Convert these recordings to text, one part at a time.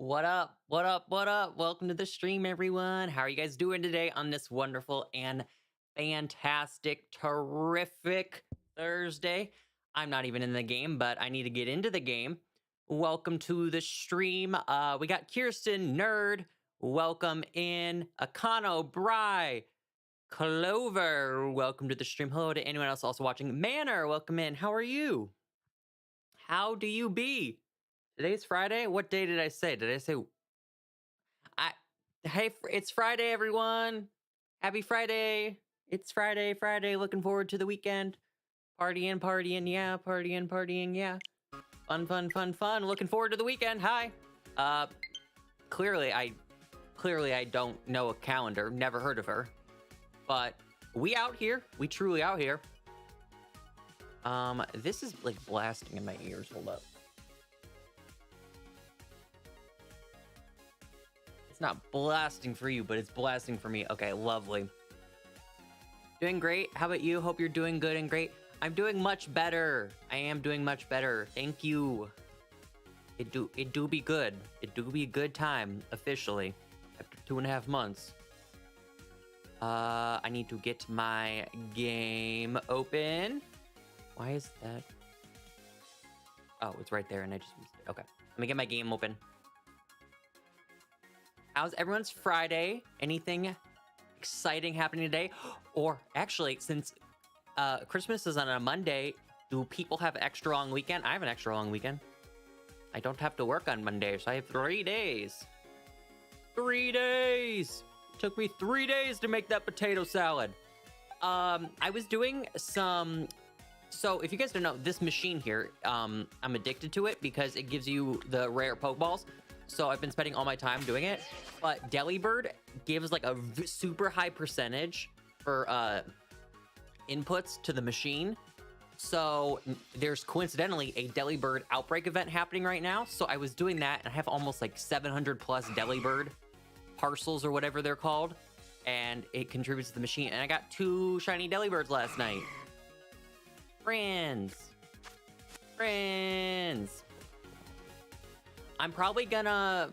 What up? What up? What up? Welcome to the stream, everyone. How are you guys doing today on this wonderful and fantastic, terrific Thursday? I'm not even in the game, but I need to get into the game. Welcome to the stream. We got Kirsten, Nerd. Welcome in. Akano, Bry, Clover. Welcome to the stream. Hello to anyone else also watching. Manor, welcome in. How are you? How do you be? Today's Friday. What day did I say? Did I say? I Hey, it's Friday, everyone. Happy Friday. It's Friday. Friday. Looking forward to the weekend. Partying, partying, yeah. Partying, partying, yeah. Fun, fun, fun, fun. Looking forward to the weekend. Hi. Clearly I don't know a calendar. Never heard of her. But we out here. We truly out here. This is like blasting in my ears. Hold up. It's not blasting for you, but it's blasting for me. Okay, lovely. Doing great. How about you? Hope you're doing good and great. I'm doing much better. I am doing much better. Thank you. It do be good. It do be a good time, officially. After 2.5 months. I need to get my game open. Why is that? Oh, it's right there and I just missed it. Okay. Let me get my game open. How's everyone's Friday? Anything exciting happening today? Or actually, since Christmas is on a Monday, do people have an extra long weekend? I have an extra long weekend. I don't have to work on Monday, so I have 3 days. 3 days! It took me 3 days to make that potato salad. I was doing some... So, if you guys don't know, this machine here, I'm addicted to it because it gives you the rare Pokeballs. So I've been spending all my time doing it, but Delibird gives like a super high percentage for inputs to the machine. So there's coincidentally a Delibird outbreak event happening right now. So I was doing that and I have almost like 700 plus Delibird parcels or whatever they're called. And it contributes to the machine. And I got 2 shiny Delibirds last night. Friends. I'm probably gonna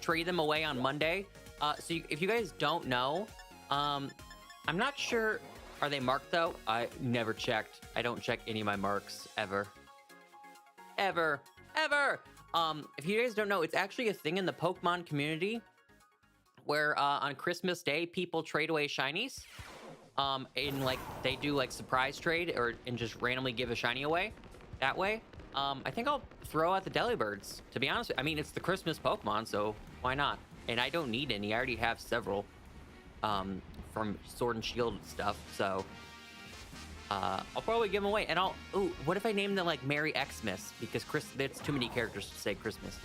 trade them away on Monday. If you guys don't know, I'm not sure. Are they marked though? I never checked. I don't check any of my marks ever. Ever. If you guys don't know, it's actually a thing in the Pokemon community where on Christmas Day people trade away shinies. In like they do like surprise trade and just randomly give a shiny away that way. I think I'll throw out the Delibirds, to be honest. I mean, it's the Christmas Pokemon, so why not? And I don't need any. I already have several from Sword and Shield stuff, so I'll probably give them away. And what if I name them like Merry Xmas? Because that's too many characters to say Christmas.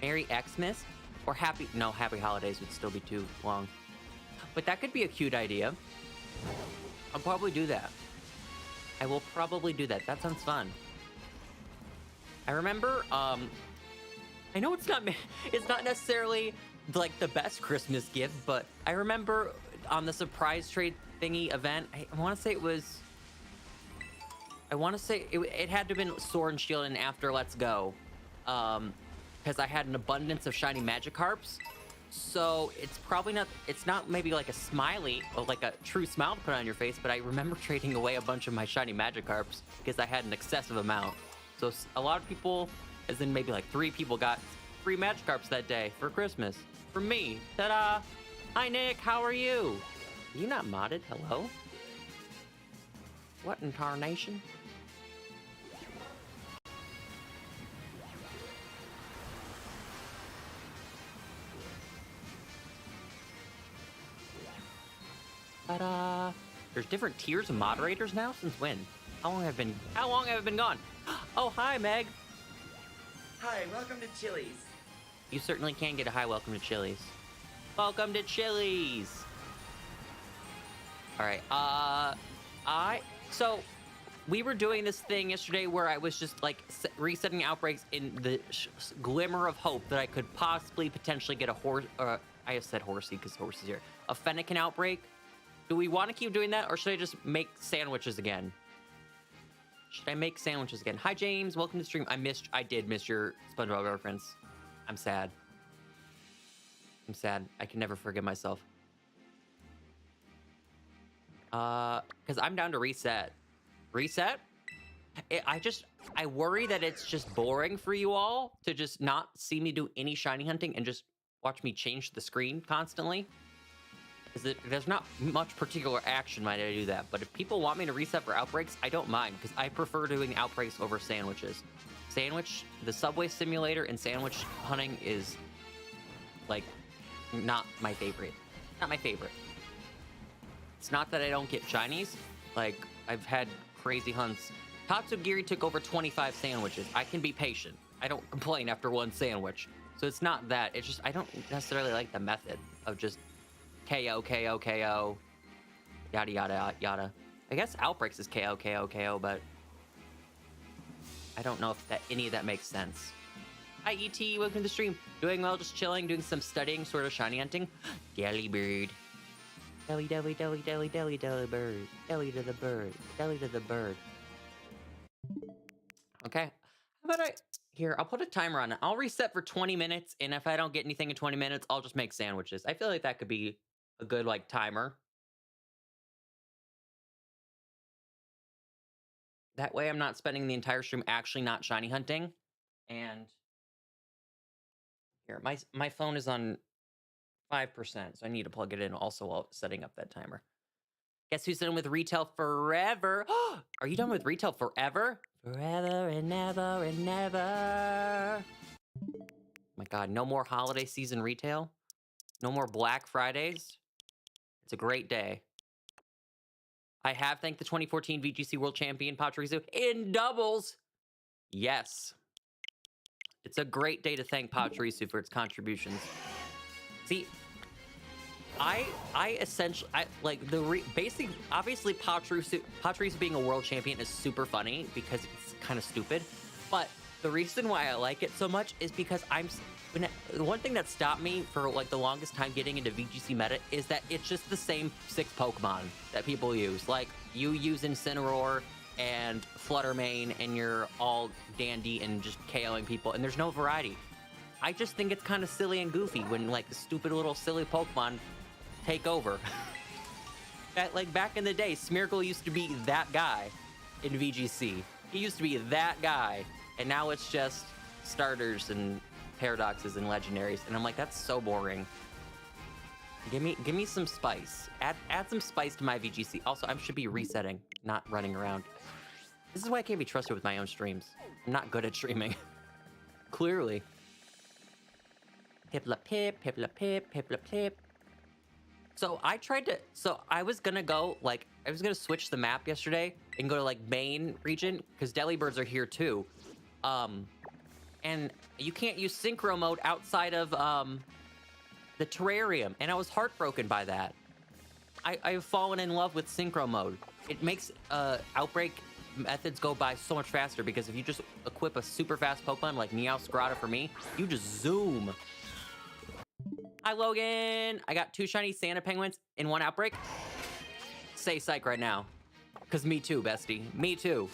Merry Xmas? Or Happy Holidays would still be too long. But that could be a cute idea. I'll probably do that. I will probably do that. That sounds fun. I remember, I know it's not necessarily like the best Christmas gift, but I remember on the surprise trade thingy event, I want to say it had to have been Sword and Shield and after Let's Go, because I had an abundance of shiny Magikarps. So it's not maybe like a smiley or like a true smile to put on your face, but I remember trading away a bunch of my shiny Magikarps because I had an excessive amount. So a lot of people, as in maybe like 3 people, got free Magikarps that day for Christmas. From me. Ta-da! Hi, Nick. How are you? Are you not modded? Hello? What in tarnation? Ta-da! There's different tiers of moderators now? Since when? How long have I been gone? Oh, hi, Meg. Hi, welcome to Chili's. You certainly can get a hi welcome to Chili's. Welcome to Chili's. All right. So we were doing this thing yesterday where I was just like resetting outbreaks in the glimmer of hope that I could possibly potentially get a horse. I just said horsey because horsey's here. A Fennekin outbreak. Do we want to keep doing that, or should I just make sandwiches again? Should I make sandwiches again? Hi, James. Welcome to the stream. I did miss your SpongeBob reference. I'm sad. I'm sad. I can never forgive myself. Because I'm down to reset. Reset? I worry that it's just boring for you all to just not see me do any shiny hunting and just watch me change the screen constantly. Because there's not much particular action when I do that. But if people want me to reset for outbreaks, I don't mind, because I prefer doing outbreaks over sandwiches. The Subway Simulator and sandwich hunting is, like, not my favorite. Not my favorite. It's not that I don't get shinies. Like, I've had crazy hunts. Tatsugiri took over 25 sandwiches. I can be patient. I don't complain after one sandwich. So it's not that. It's just, I don't necessarily like the method of just KO, KO, KO, yada, yada, yada. I guess Outbreaks is KO, KO, KO, but I don't know if any of that makes sense. Hi, ET, welcome to the stream. Doing well, just chilling, doing some studying, sort of shiny hunting. Delly bird. Delly, delly, delly, delly, delly, delly bird. Delly to the bird. Delly to the bird. Okay. How about here, I'll put a timer on it. I'll reset for 20 minutes, and if I don't get anything in 20 minutes, I'll just make sandwiches. I feel like that could be a good, like, timer. That way I'm not spending the entire stream actually not shiny hunting. And here, my phone is on 5%, so I need to plug it in also while setting up that timer. Guess who's done with retail forever? Are you done with retail forever? Forever and never and never. Oh my God, no more holiday season retail? No more Black Fridays? It's a great day. I have thanked the 2014 VGC World Champion, Pachirisu, in doubles. Yes. It's a great day to thank Pachirisu for its contributions. See, I essentially, basic, obviously Pachirisu being a world champion is super funny because it's kind of stupid, but the reason why I like it so much is because one thing that stopped me for like the longest time getting into VGC meta is that it's just the same 6 Pokemon that people use. Like, you use Incineroar and Fluttermane and you're all dandy and just KOing people, and there's no variety. I just think it's kind of silly and goofy when like the stupid little silly Pokemon take over. That, like, back in the day, Smeargle used to be that guy in VGC. He used to be that guy, and now it's just starters and paradoxes and legendaries, and I'm like, that's so boring. Give me some spice. Add some spice to my VGC. Also, I should be resetting, not running around. This is why I can't be trusted with my own streams. I'm not good at streaming. Clearly. Pipla pip, pipla pip, pipla pip. So I was gonna go, like, I was gonna switch the map yesterday and go to, like, main region, because Delibirds are here too. And you can't use synchro mode outside of, the terrarium, and I was heartbroken by that. I've fallen in love with synchro mode. It makes, outbreak methods go by so much faster, because if you just equip a super fast Pokemon like Meowscarada for me, you just zoom. Hi, Logan. I got 2 shiny Santa Penguins in 1 outbreak. Say psych right now. Because me too, bestie. Me too.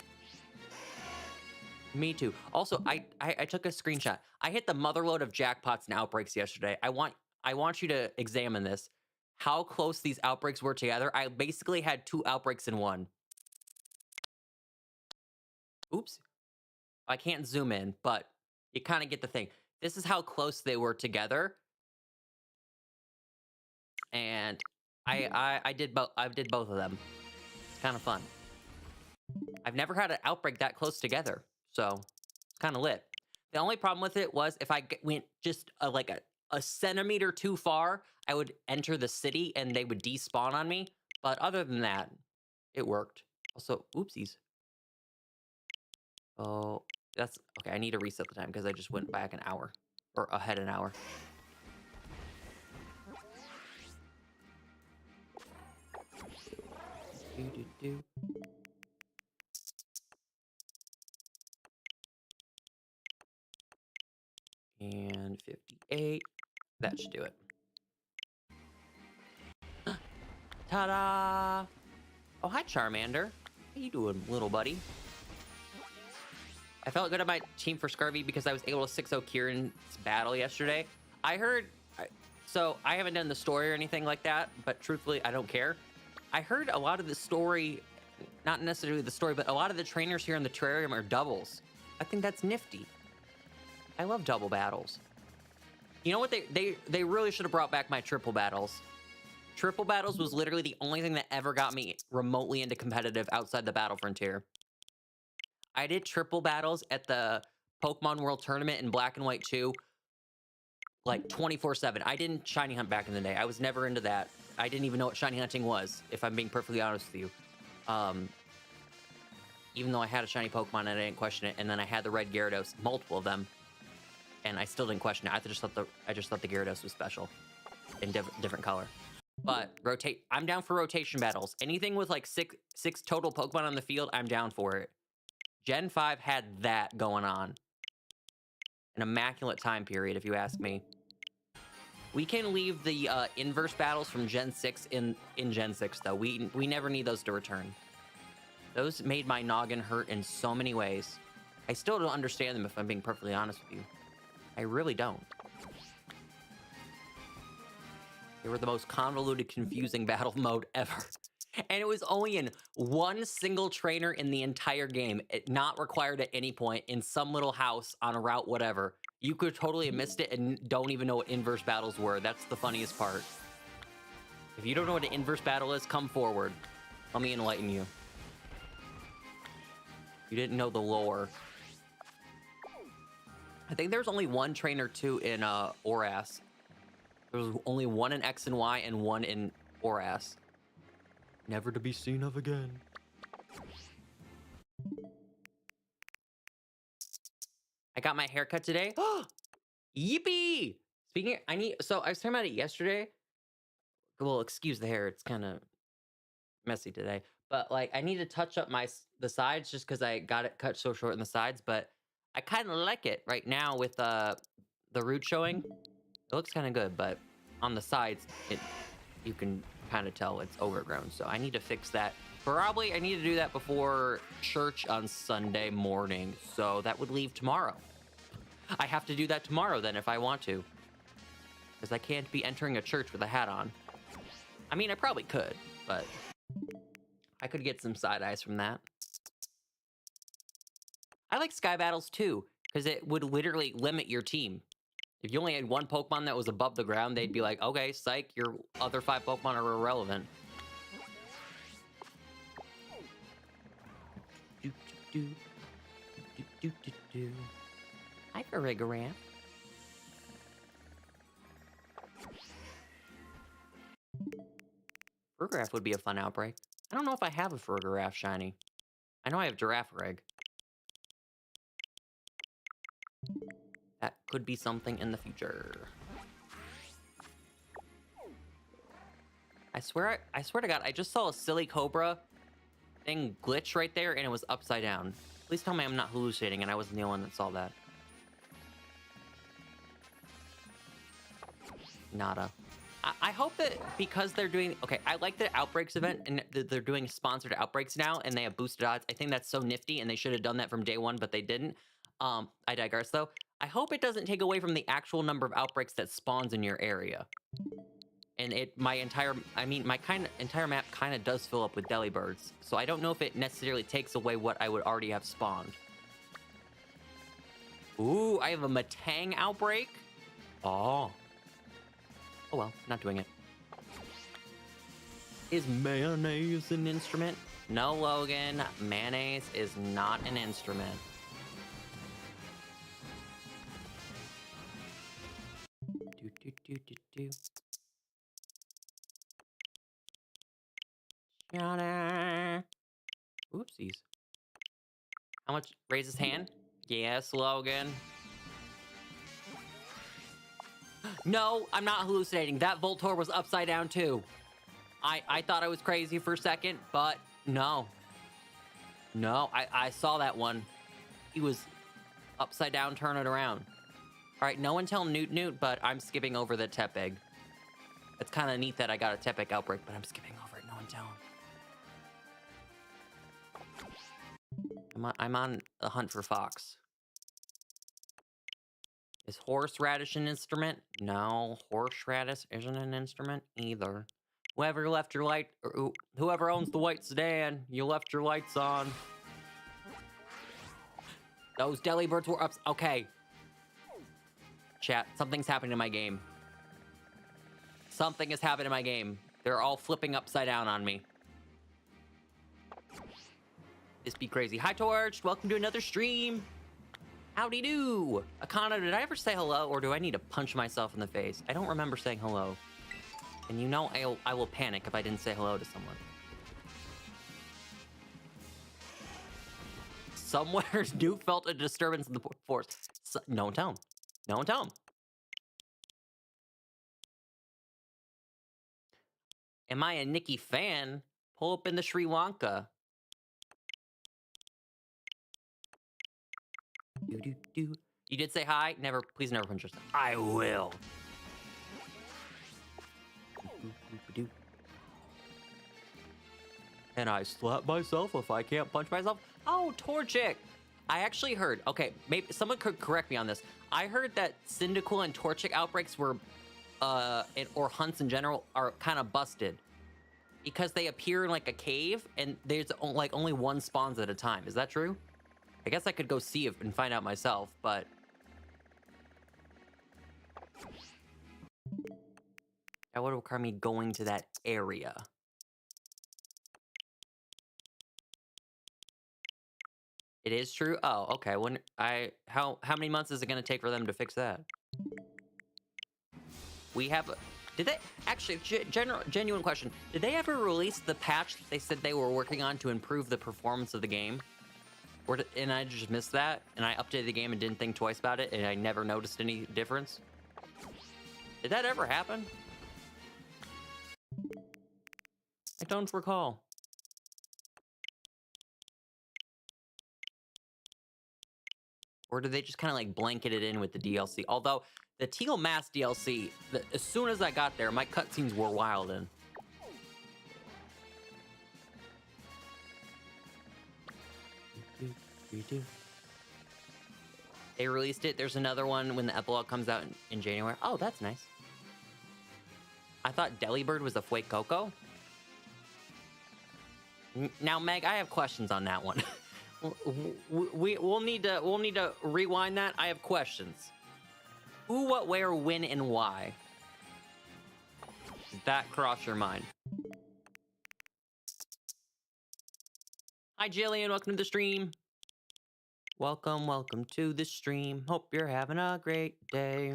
Me too. Also, I took a screenshot. I hit the motherload of jackpots and outbreaks yesterday. I want you to examine this. How close these outbreaks were together. I basically had 2 outbreaks in 1. Oops. I can't zoom in, but you kind of get the thing. This is how close they were together. And I did both of them. It's kind of fun. I've never had an outbreak that close together, so it's kind of lit. The only problem with it was if I went just like a centimeter too far, I would enter the city and they would despawn on me. But other than that, it worked. Also, oopsies. Oh, that's okay. I need to reset the time because I just went back an hour, or ahead an hour. Do. And 58. That should do it. Ta-da! Oh, hi, Charmander. How you doing, little buddy? I felt good about my team for Scurvy because I was able to 6-0 Kieran's battle yesterday. I heard, so I haven't done the story or anything like that, but truthfully, I don't care. I heard a lot of the story, not necessarily the story, but a lot of the trainers here in the terrarium are doubles. I think that's nifty. I love double battles. You know what? They really should have brought back my triple battles. Triple battles was literally the only thing that ever got me remotely into competitive outside the Battle Frontier. I did triple battles at the Pokemon World Tournament in Black and White 2, like 24/7. I didn't shiny hunt back in the day. I was never into that. I didn't even know what shiny hunting was, if I'm being perfectly honest with you. Even though I had a shiny Pokemon and I didn't question it, and then I had the red Gyarados, multiple of them, and I still didn't question it. I just thought the Gyarados was special in different color. But I'm down for rotation battles. Anything with like six total Pokemon on the field, I'm down for it. Gen 5 had that going on. An immaculate time period, if you ask me. We can leave the inverse battles from Gen 6 in Gen 6, though. We never need those to return. Those made my noggin hurt in so many ways. I still don't understand them, if I'm being perfectly honest with you. I really don't. They were the most convoluted, confusing battle mode ever. And it was only in one single trainer in the entire game. It not required at any point in some little house on a route, whatever. You could totally have missed it and don't even know what inverse battles were. That's the funniest part. If you don't know what an inverse battle is, come forward. Let me enlighten you. You didn't know the lore. I think there's only one trainer too in Oras. There was only one in X and Y and one in Oras. Never to be seen of again. I got my haircut today. Yippee! Speaking of, so I was talking about it yesterday. Well, excuse the hair. It's kind of messy today. But like, I need to touch up the sides just because I got it cut so short in the sides. But I kind of like it right now with the root showing. It looks kind of good, but on the sides, you can kind of tell it's overgrown. So I need to fix that. Probably I need to do that before church on Sunday morning. So that would leave tomorrow. I have to do that tomorrow then if I want to. Because I can't be entering a church with a hat on. I mean, I probably could, but I could get some side eyes from that. I like Sky Battles too, because it would literally limit your team. If you only had one Pokemon that was above the ground, they'd be like, okay, psych, your other 5 Pokemon are irrelevant. Hi, Farigiraf. Farigiraf would be a fun outbreak. I don't know if I have a Farigiraf shiny. I know I have Girafarig. That could be something in the future. I swear to God, I just saw a silly Cobra thing glitch right there and it was upside down. Please tell me I'm not hallucinating and I wasn't the only one that saw that. Nada. I hope that because they're doing... Okay, I like the Outbreaks event and they're doing sponsored Outbreaks now and they have boosted odds. I think that's so nifty and they should have done that from day one, but they didn't. I digress though. I hope it doesn't take away from the actual number of outbreaks that spawns in your area. And my entire map kind of does fill up with Delibirds. So I don't know if it necessarily takes away what I would already have spawned. Ooh, I have a Matang outbreak? Oh. Oh well, not doing it. Is mayonnaise an instrument? No, Logan, mayonnaise is not an instrument. Oopsies. How much? Raise his hand? Yes, Logan. No, I'm not hallucinating. That Voltorb was upside down too. I thought I was crazy for a second, but no. No, I saw that one. He was upside down, turn it around. All right, no one tell Newt, but I'm skipping over the Tepig. It's kind of neat that I got a Tepig outbreak, but I'm skipping over it. No one tell him. I'm on the hunt for fox. Is horseradish an instrument? No, horseradish isn't an instrument either. Whoever left your light, or whoever owns the white sedan, you left your lights on. Those deli birds were up. Okay. Chat, something's happening in my game. Something is happening in my game. They're all flipping upside down on me. This be crazy. Hi, Torch. Welcome to another stream. Howdy do. Akana, did I ever say hello, or do I need to punch myself in the face? I don't remember saying hello. And you know I will panic if I didn't say hello to someone. Somewhere Duke felt a disturbance in the force. So, no one tell him. No one tell him. Am I a Nikki fan? Pull up in the Sri Lanka. Do. You did say hi? Never, please never punch yourself. I will. And I slap myself if I can't punch myself? Oh, Torchic! I actually heard, okay, maybe someone could correct me on this. I heard that Cyndaquil and Torchic outbreaks were, or hunts in general, are kind of busted. Because they appear in like a cave, and there's like only one spawns at a time. Is that true? I guess I could go see and find out myself, but... that would require me going to that area. It is true? Oh, okay. How many months is it going to take for them to fix that? We have... did they... actually, genuine question. Did they ever release the patch that they said they were working on to improve the performance of the game? And I just missed that, and I updated the game and didn't think twice about it, and I never noticed any difference? Did that ever happen? I don't recall. Or did they just kind of like blanket it in with the DLC? Although, the Teal Mask DLC, as soon as I got there, my cutscenes were wild in. They released it. There's another one when the epilogue comes out in January. Oh, that's nice. I thought Delibird was a Fuecoco. Now, Meg, I have questions on that one. we'll need to rewind that. I have questions. Who, what, where, when, and why? Did that cross your mind? Hi, Jillian. Welcome to the stream. Welcome to the stream. Hope you're having a great day.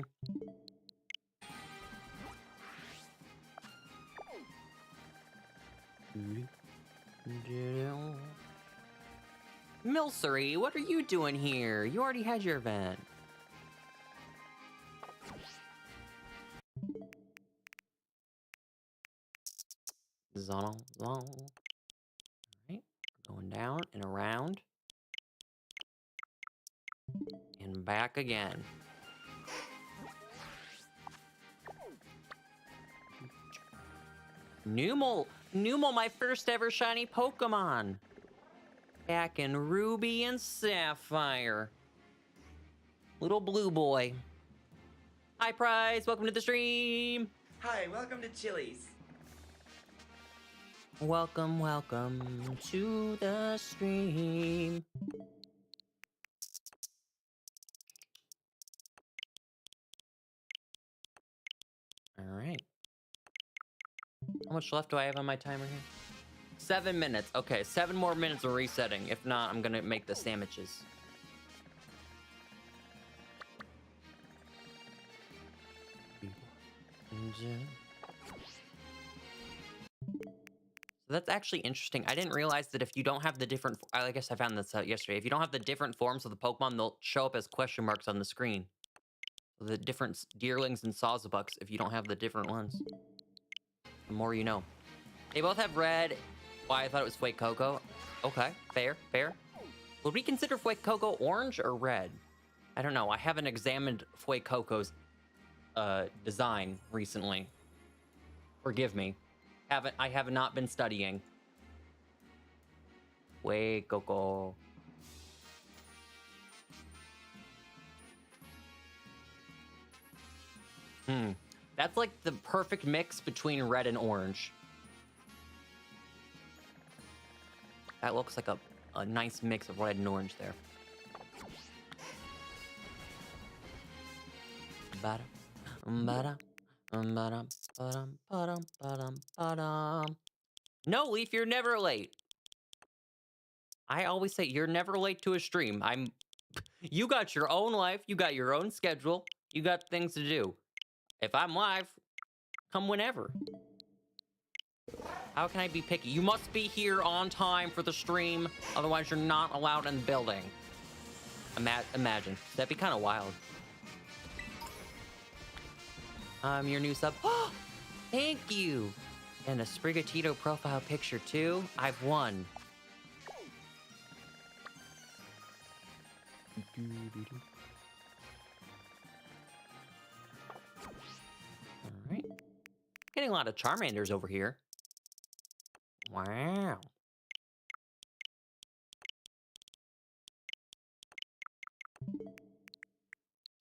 Milcery, what are you doing here? You already had your event. Zonal. Alright, going down and around. And back again. Numel, my first ever shiny Pokemon. Back in Ruby and Sapphire. Little blue boy. Hi, Prize. Welcome to the stream. Hi, welcome to Chili's. Welcome to the stream. All right. How much left do I have on my timer here? 7 minutes. Okay, 7 more minutes of resetting. If not, I'm gonna make the sandwiches. So that's actually interesting. I didn't realize that if you don't have the different... I guess I found this out yesterday. If you don't have the different forms of the Pokemon, they'll show up as question marks on the screen. The different Deerlings and Sawsbucks if you don't have the different ones. The more you know. They both have red. Why, I thought it was Fuecoco. Okay, fair. Would we consider Fuecoco orange or red? I don't know. I haven't examined Fuecoco's design recently. Forgive me. I have not been studying. Fuecoco. That's like the perfect mix between red and orange. That looks like a nice mix of red and orange there. No, Leaf, you're never late. I always say you're never late to a stream. You got your own life, you got your own schedule, you got things to do. If I'm live, come whenever. How can I be picky? You must be here on time for the stream, otherwise you're not allowed in the building. Imagine. That'd be kind of wild. Your new sub. Thank you! And a Sprigatito profile picture too. I've won. Alright. Getting a lot of Charmanders over here. Wow.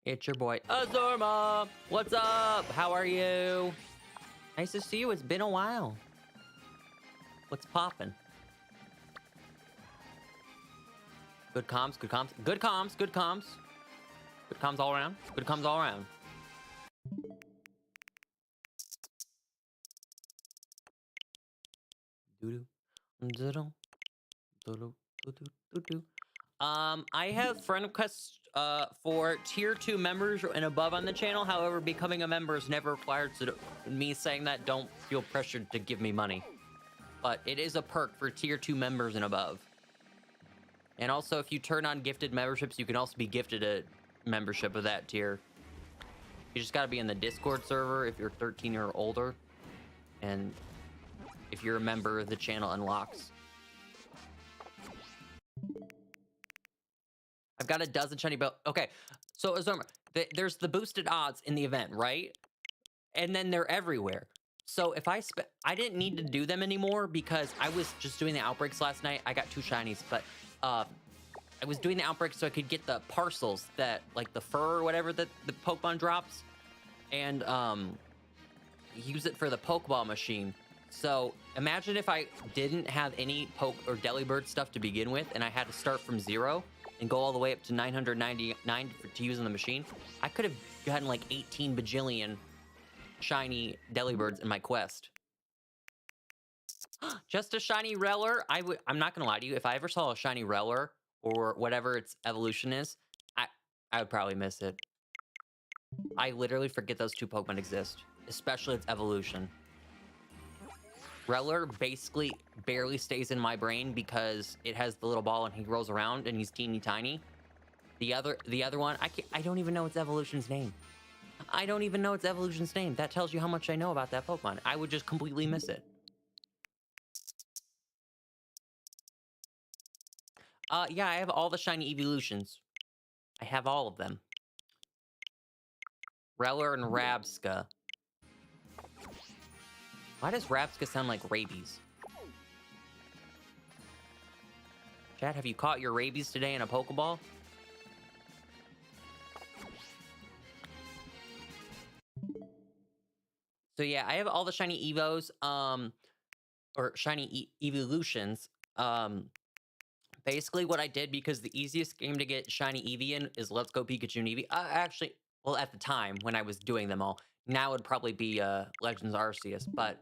It's your boy, Azorma! What's up? How are you? Nice to see you. It's been a while. What's poppin'? Good comms, good comms, good comms, good comms. Good comms all around. Good comms all around. I have friend requests for tier 2 members and above on the channel. However, becoming a member is never required, so me saying that, don't feel pressured to give me money. But it is a perk for tier 2 members and above. And also, if you turn on gifted memberships, you can also be gifted a membership of that tier. You just gotta be in the Discord server if you're 13 or older. And if you're a member, the channel unlocks. I've got a dozen shiny belt. Okay, so Azorma, there's the boosted odds in the event, right? And then they're everywhere. So if I didn't need to do them anymore because I was just doing the outbreaks last night. I got 2 shinies, but I was doing the outbreaks so I could get the parcels that, like the fur or whatever that the Pokemon drops, and use it for the Pokeball machine. So imagine if I didn't have any Poke or Delibird stuff to begin with, and I had to start from 0 and go all the way up to 999 to use on the machine. I could have gotten like 18 bajillion shiny Delibirds in my quest. Just a shiny Reller. I'm not gonna lie to you. If I ever saw a shiny Reller or whatever its evolution is, I would probably miss it. I literally forget those 2 Pokemon exist, especially its evolution. Reller basically barely stays in my brain because it has the little ball and he rolls around and he's teeny tiny. The other one, I don't even know its evolution's name. I don't even know its evolution's name. That tells you how much I know about that Pokemon. I would just completely miss it. Yeah, I have all the shiny evolutions. I have all of them. Reller and Rabska. Why does Rabska sound like rabies? Chat, have you caught your rabies today in a Pokeball? So yeah, I have all the shiny Evos, or shiny evolutions. Basically what I did, because the easiest game to get shiny Eevee in is Let's Go Pikachu and Eevee. Actually, well, at the time when I was doing them all, now it'd probably be Legends Arceus, but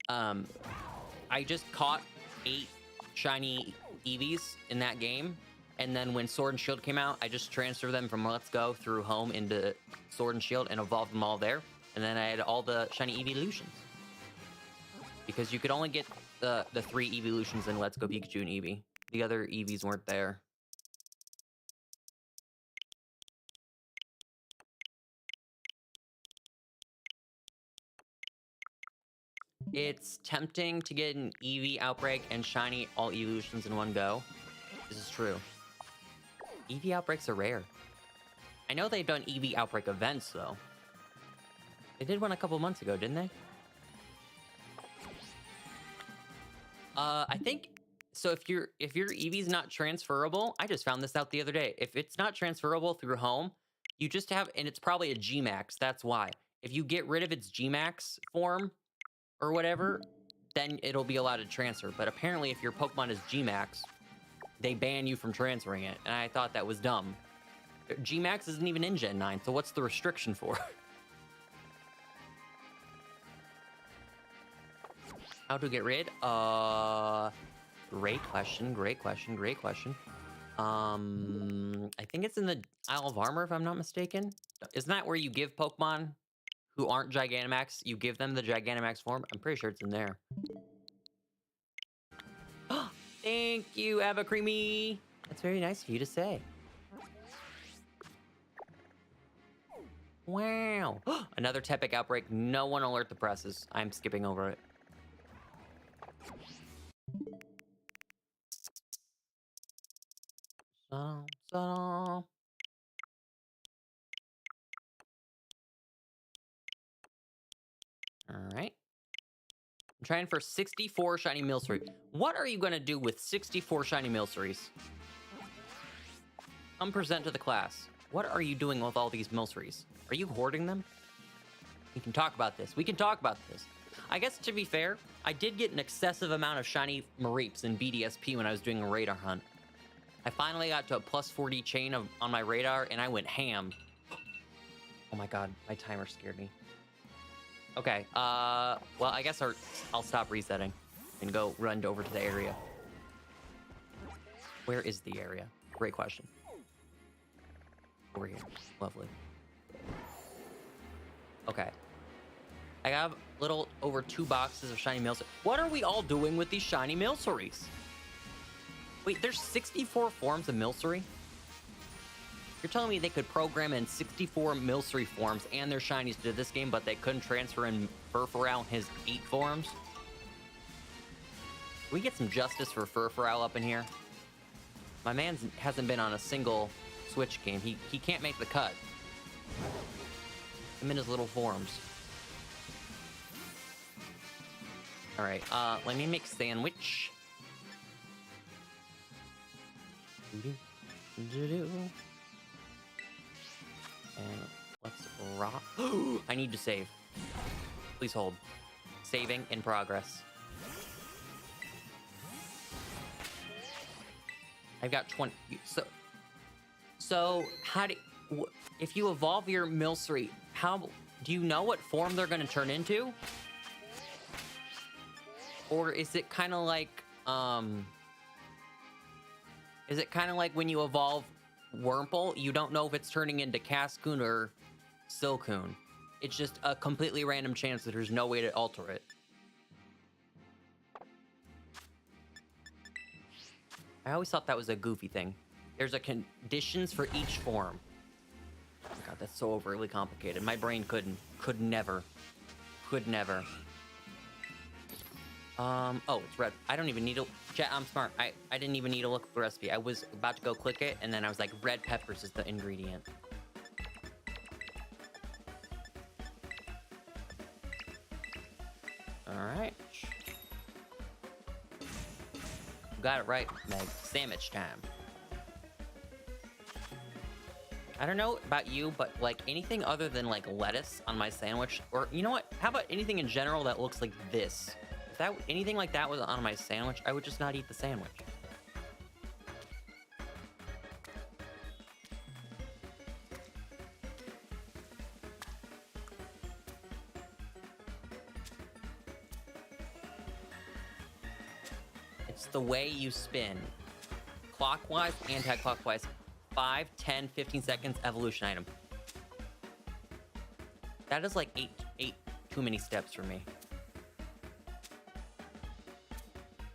I just caught 8 shiny Eevees in that game, and then when Sword and Shield came out, I just transferred them from Let's Go through Home into Sword and Shield and evolved them all there, and then I had all the shiny evolutions. Because you could only get the 3 evolutions in Let's Go Pikachu and Eevee. The other Eevees weren't there. It's tempting to get an Eevee Outbreak and shiny all evolutions in one go. This is true. Eevee Outbreaks are rare. I know they've done Eevee Outbreak events, though. They did one a couple months ago, didn't they? I think... So if your Eevee's not transferable, I just found this out the other day. If it's not transferable through Home, you just have... And it's probably a G-Max, that's why. if you get rid of its Gmax form or whatever, then it'll be allowed to transfer. But apparently, if your Pokemon is Gmax, they ban you from transferring it. And I thought that was dumb. Gmax isn't even in Gen 9, so what's the restriction for? How to get rid? Great question, great question, great question. I think it's in the Isle of Armor, if I'm not mistaken. Isn't that where you give Pokemon who aren't Gigantamax, you give them the Gigantamax form? I'm pretty sure it's in there. Thank you, Ava Creamy. That's very nice of you to say. Wow. Another Tepic outbreak. No one alert the presses. I'm skipping over it. All right. I'm trying for 64 shiny Milcery. What are you going to do with 64 shiny Milceries? Come present to the class. What are you doing with all these Milceries? Are you hoarding them? We can talk about this. We can talk about this. I guess, to be fair, I did get an excessive amount of shiny Mareeps in BDSP when I was doing a radar hunt. I finally got to a plus 40 chain on my radar, and I went ham. Oh my god, my timer scared me. Okay, well, I guess I'll stop resetting and go run over to the area. Where is the area? Great question. Over here. Lovely. Okay. I have a little over 2 boxes of shiny Milcery. What are we all doing with these shiny Milceries? Wait, there's 64 forms of Milcery? You're telling me they could program in 64 Milcery forms and their shinies to this game, but they couldn't transfer in Furfurrow his 8 forms? Can we get some justice for Furfurrow up in here? My man hasn't been on a single Switch game. He can't make the cut. Him in his little forms. All right, let me make sandwich. And let's rock. I need to save. Please hold. Saving in progress. I've got 20. So how do if you evolve your Milcery, how do you know what form they're going to turn into? Or is it kind of like when you evolve Wurmple, you don't know if it's turning into Cascoon or Silcoon. It's just a completely random chance that there's no way to alter it. I always thought that was a goofy thing. There's a conditions for each form. Oh god, that's so overly complicated. My brain could never. Oh, it's red. I don't even need to... Chat, I'm smart. I didn't even need to look at the recipe. I was about to go click it, and then I was like, red peppers is the ingredient. Alright. Got it right, Meg. Sandwich time. I don't know about you, but like anything other than like lettuce on my sandwich, or you know what? How about anything in general that looks like this? If that anything like that was on my sandwich, I would just not eat the sandwich. It's the way you spin. Clockwise, anti-clockwise. 5, 10, 15 seconds evolution item. That is like eight too many steps for me.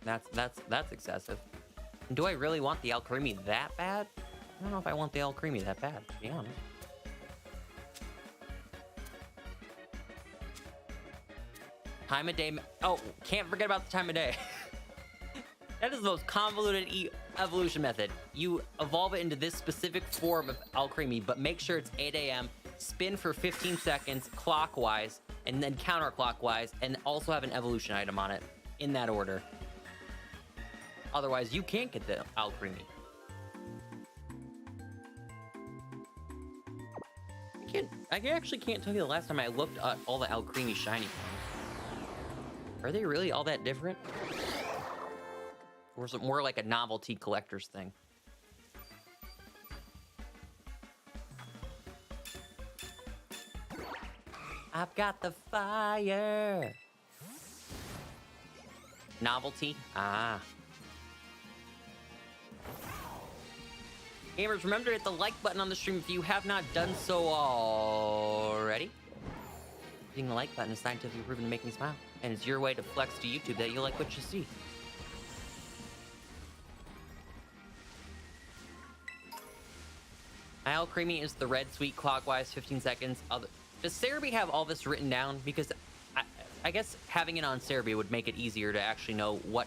That's excessive. And do I really want the Alcremie that bad? I don't know if I want the Alcremie that bad, to be honest. Time of day. Oh, can't forget about the time of day. That is the most convoluted evolution method. You evolve it into this specific form of Alcremie, but make sure it's 8 a.m., spin for 15 seconds clockwise, and then counterclockwise, and also have an evolution item on it, in that order. Otherwise, you can't get the Alcremie. actually can't tell you the last time I looked at all the Alcremie shiny. Are they really all that different? Or is it more like a novelty collector's thing? I've got the fire. Novelty? Ah. Gamers, remember to hit the like button on the stream if you have not done so already. Hitting the like button is scientifically proven to make me smile, and it's your way to flex to YouTube that you like what you see. Alcremie is the red sweet clockwise, 15 seconds. Does Cerebi have all this written down? Because I guess having it on Cerebi would make it easier to actually know what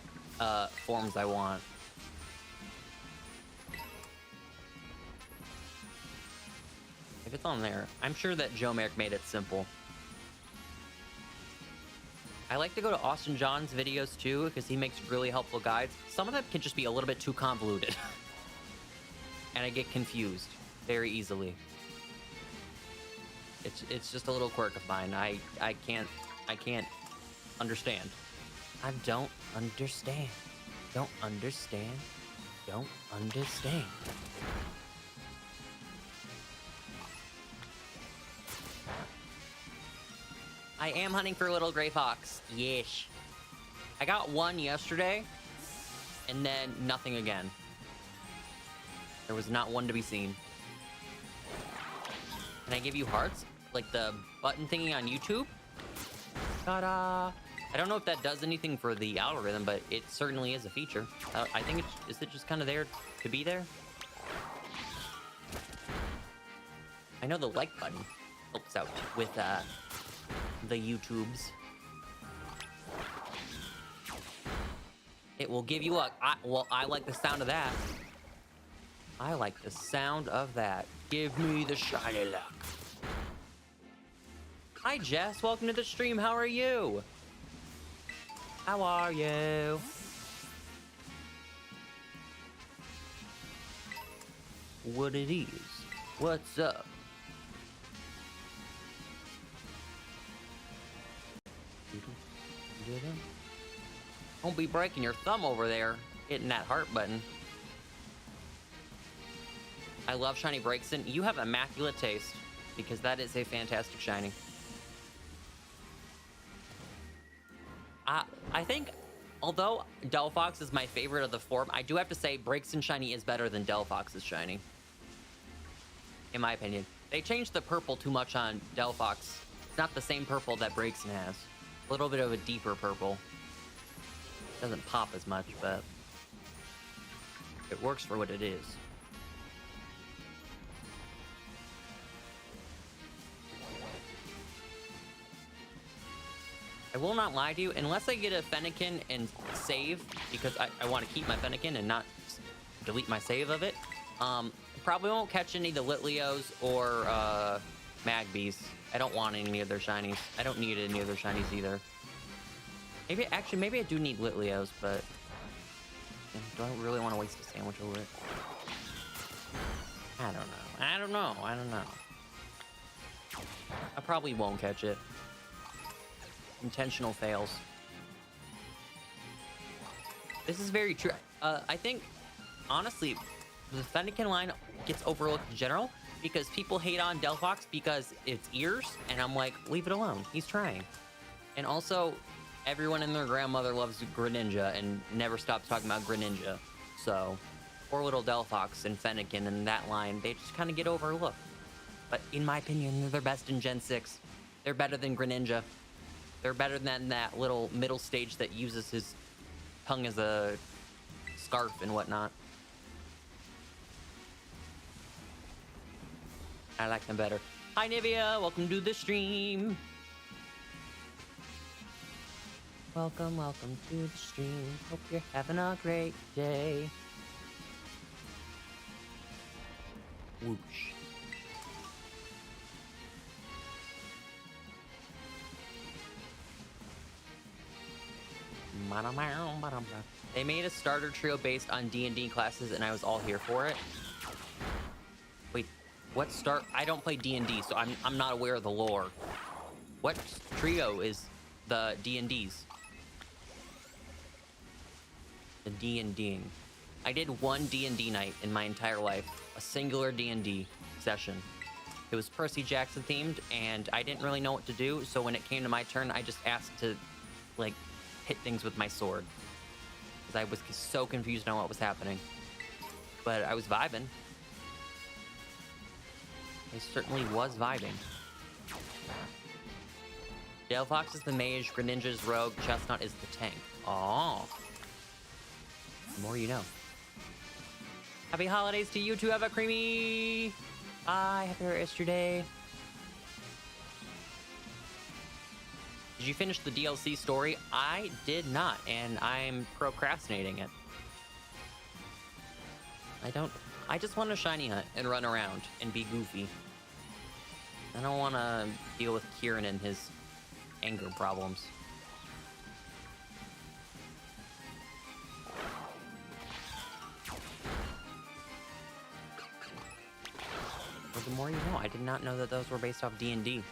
forms I want. If it's on there, I'm sure that Joe Merrick made it simple. I like to go to Austin John's videos too, because he makes really helpful guides. Some of them can just be a little bit too convoluted. And I get confused very easily. It's just a little quirk of mine. I can't understand. I don't understand. Don't understand. Don't understand. I am hunting for a little gray fox. Yeesh. I got one yesterday, and then nothing again. There was not one to be seen. Can I give you hearts? Like the button thingy on YouTube? Ta-da! I don't know if that does anything for the algorithm, but it certainly is a feature. I think is it just kind of there to be there? I know the like button helps out with the YouTubes. It will give you well, I like the sound of that. I like the sound of that. Give me the shiny luck. Hi, Jess. Welcome to the stream. How are you? How are you? What it is? What's up? Don't be breaking your thumb over there, hitting that heart button. I love shiny Breakson. You have immaculate taste, because that is a fantastic shiny. I think, although Delphox is my favorite of the form, I do have to say Breakson shiny is better than Delphox's shiny. In my opinion. They changed the purple too much on Delphox. It's not the same purple that Breakson has. A little bit of a deeper purple. Doesn't pop as much, but it works for what it is. I will not lie to you, unless I get a Fennekin and save, because I want to keep my Fennekin and not delete my save of it. Probably won't catch any of the Litleos or Magbies. I don't want any of their shinies. I don't need any of their shinies either. Maybe I do need Litleos, but do I really want to waste a sandwich over it? I don't know. I probably won't catch it. Intentional fails. This is very true. I think, honestly, the Fennekin line gets overlooked in general because people hate on Delphox because it's ears, and I'm like, leave it alone. He's trying. And also, everyone and their grandmother loves Greninja and never stops talking about Greninja. So, poor little Delphox and Fennekin and that line, they just kind of get overlooked. But in my opinion, they're best in Gen 6. They're better than Greninja. They're better than that little middle stage that uses his tongue as a scarf and whatnot. I like them better. Hi, Nivea. Welcome to the stream. Welcome to the stream. Hope you're having a great day. Whoosh. They made a starter trio based on D&D classes, and I was all here for it. Wait, What start? I don't play D&D, so I'm not aware of the lore. What trio is the D&Ds? The D&Ding. I did one D&D night in my entire life. A singular D&D session. It was Percy Jackson themed, and I didn't really know what to do, so when it came to my turn, I just asked to, like, hit things with my sword. Because I was so confused on what was happening. But I was vibing. I certainly was vibing. Dale Fox is the mage, Greninja's rogue, Chestnut is the tank. Oh. The more you know. Happy holidays to you too, Eva Creamy! Bye, happy yesterday. Did you finish the DLC story? I did not, and I'm procrastinating it. I just want to shiny hunt and run around and be goofy. I don't want to deal with Kieran and his anger problems. Well, the more you know. I did not know that those were based off D&D.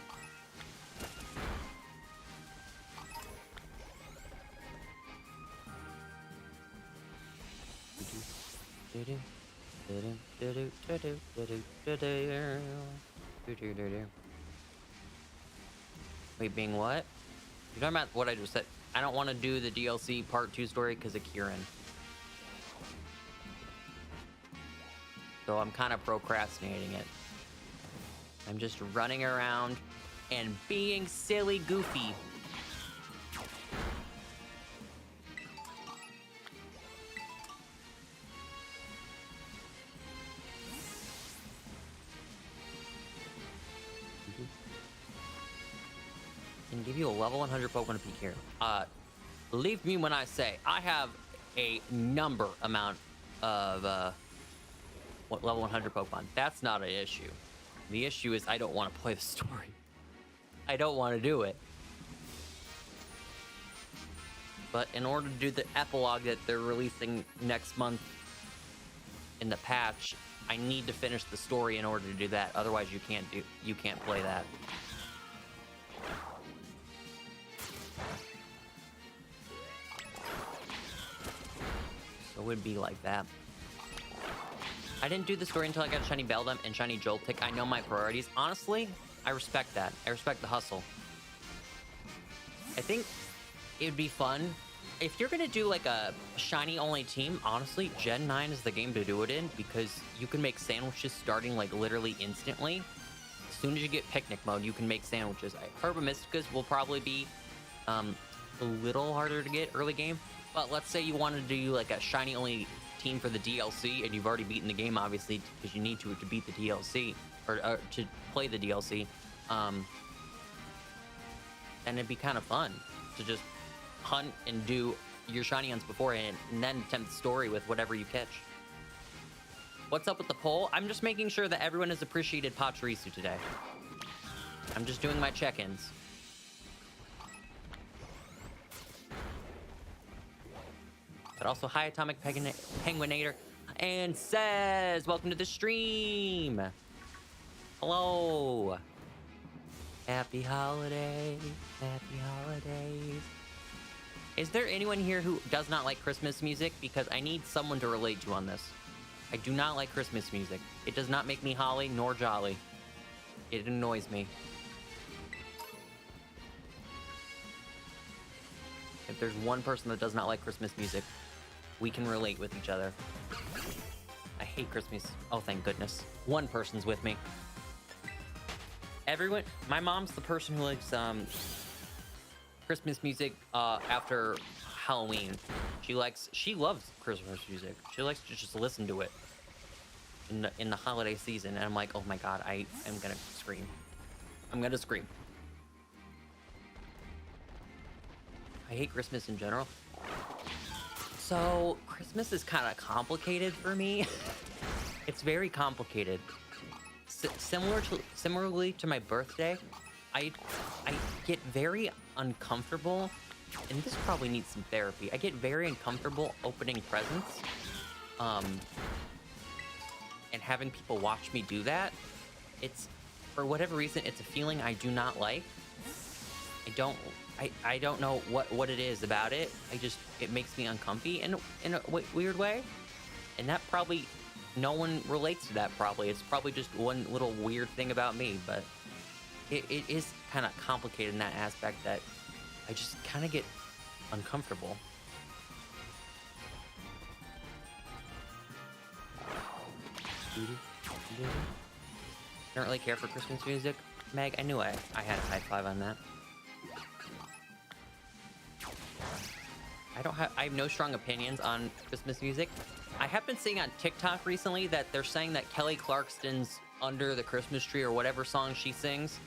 Wait, being what? You're talking about what I just said. I don't want to do the DLC part 2 story because of Kieran. So I'm kind of procrastinating it. I'm just running around and being silly goofy. Can give you a level 100 Pokemon peak here. Believe me when I say I have a amount of what level 100 Pokemon. That's not an issue. The issue is I don't want to play the story. I don't want to do it. But in order to do the epilogue that they're releasing next month in the patch, I need to finish the story in order to do that. Otherwise, you can't play that. So it would be like that. I didn't do the story until I got Shiny Beldum and Shiny Joltik. I know my priorities. Honestly, I respect that. I respect the hustle. I think it would be fun. If you're going to do like a Shiny-only team, honestly, Gen 9 is the game to do it in because you can make sandwiches starting like literally instantly. As soon as you get picnic mode, you can make sandwiches. Herba Mysticas will probably be a little harder to get early game. But let's say you wanted to do like a Shiny-only team for the DLC, and you've already beaten the game, obviously, because you need to beat the DLC, or to play the DLC, and it'd be kind of fun to just hunt and do your shiny hunts beforehand, and then attempt the story with whatever you catch. What's up with the poll? I'm just making sure that everyone has appreciated Pachirisu today. I'm just doing my check-ins. But also, hi, Atomic Penguinator, and says, welcome to the stream. Hello. Happy holidays. Happy holidays. Is there anyone here who does not like Christmas music? Because I need someone to relate to on this. I do not like Christmas music. It does not make me holly nor jolly. It annoys me. If there's one person that does not like Christmas music, we can relate with each other. I hate Christmas. Oh, thank goodness. One person's with me. Everyone, my mom's the person who likes Christmas music after Halloween. She loves Christmas music. She likes to just listen to it in the holiday season. And I'm like, oh my God, I am gonna scream. I'm gonna scream. I hate Christmas in general. So Christmas is kind of complicated for me. It's very complicated. Similarly to my birthday, I get very uncomfortable, and this probably needs some therapy. I get very uncomfortable opening presents, and having people watch me do that. It's, for whatever reason, it's a feeling I do not like. I don't know what it is about it. It makes me uncomfy in a weird way. And that probably, no one relates to that probably. It's probably just one little weird thing about me, but it is kind of complicated in that aspect that I just kind of get uncomfortable. Don't really care for Christmas music. Meg, I knew I had a high five on that. I have no strong opinions on Christmas music. I have been seeing on TikTok recently that they're saying that Kelly Clarkson's Under the Christmas Tree or whatever song she sings,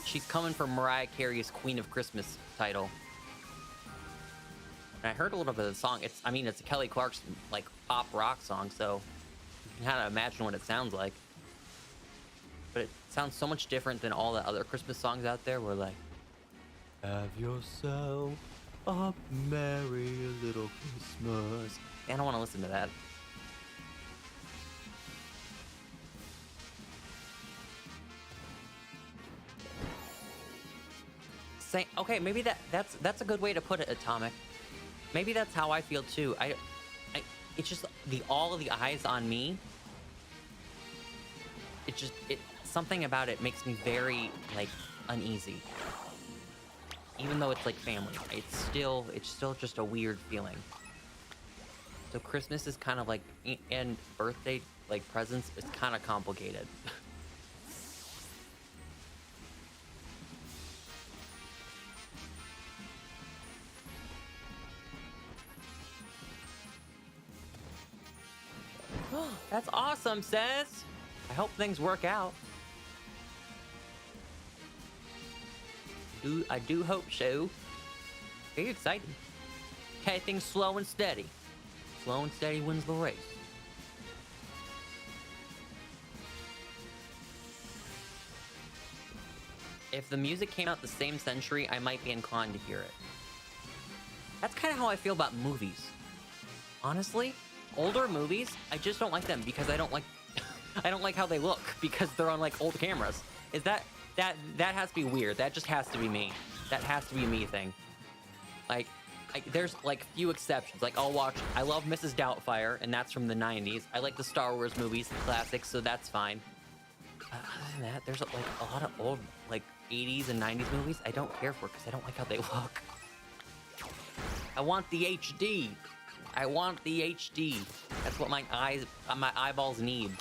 she's coming for Mariah Carey's Queen of Christmas title. And I heard a little bit of the song. It's a Kelly Clarkson, like, pop rock song, so you can kind of imagine what it sounds like. But it sounds so much different than all the other Christmas songs out there where, like, have yourself a merry little Christmas. I don't want to listen to that. Okay, maybe that's a good way to put it, Atomic. Maybe that's how I feel too. It's just all of the eyes on me. Something about it makes me very, like, uneasy. Even though it's like family, it's still just a weird feeling. So Christmas is kind of like, and birthday, like, presents is kind of complicated. That's awesome, Says. I hope things work out. I do hope so. Very exciting. Okay, things slow and steady. Slow and steady wins the race. If the music came out the same century, I might be inclined to hear it. That's kind of how I feel about movies. Honestly, older movies, I just don't like them because I don't like I don't like how they look because they're on, like, old cameras. Is that has to be weird. That just has to be me. That has to be a me thing. Like, there's, like, few exceptions. Like, I love Mrs. Doubtfire, and that's from the 90s. I like the Star Wars movies, the classics, so that's fine. Other than that, there's, like, a lot of old, like, 80s and 90s movies I don't care for because I don't like how they look. I want the HD. I want the HD. That's what my eyeballs need.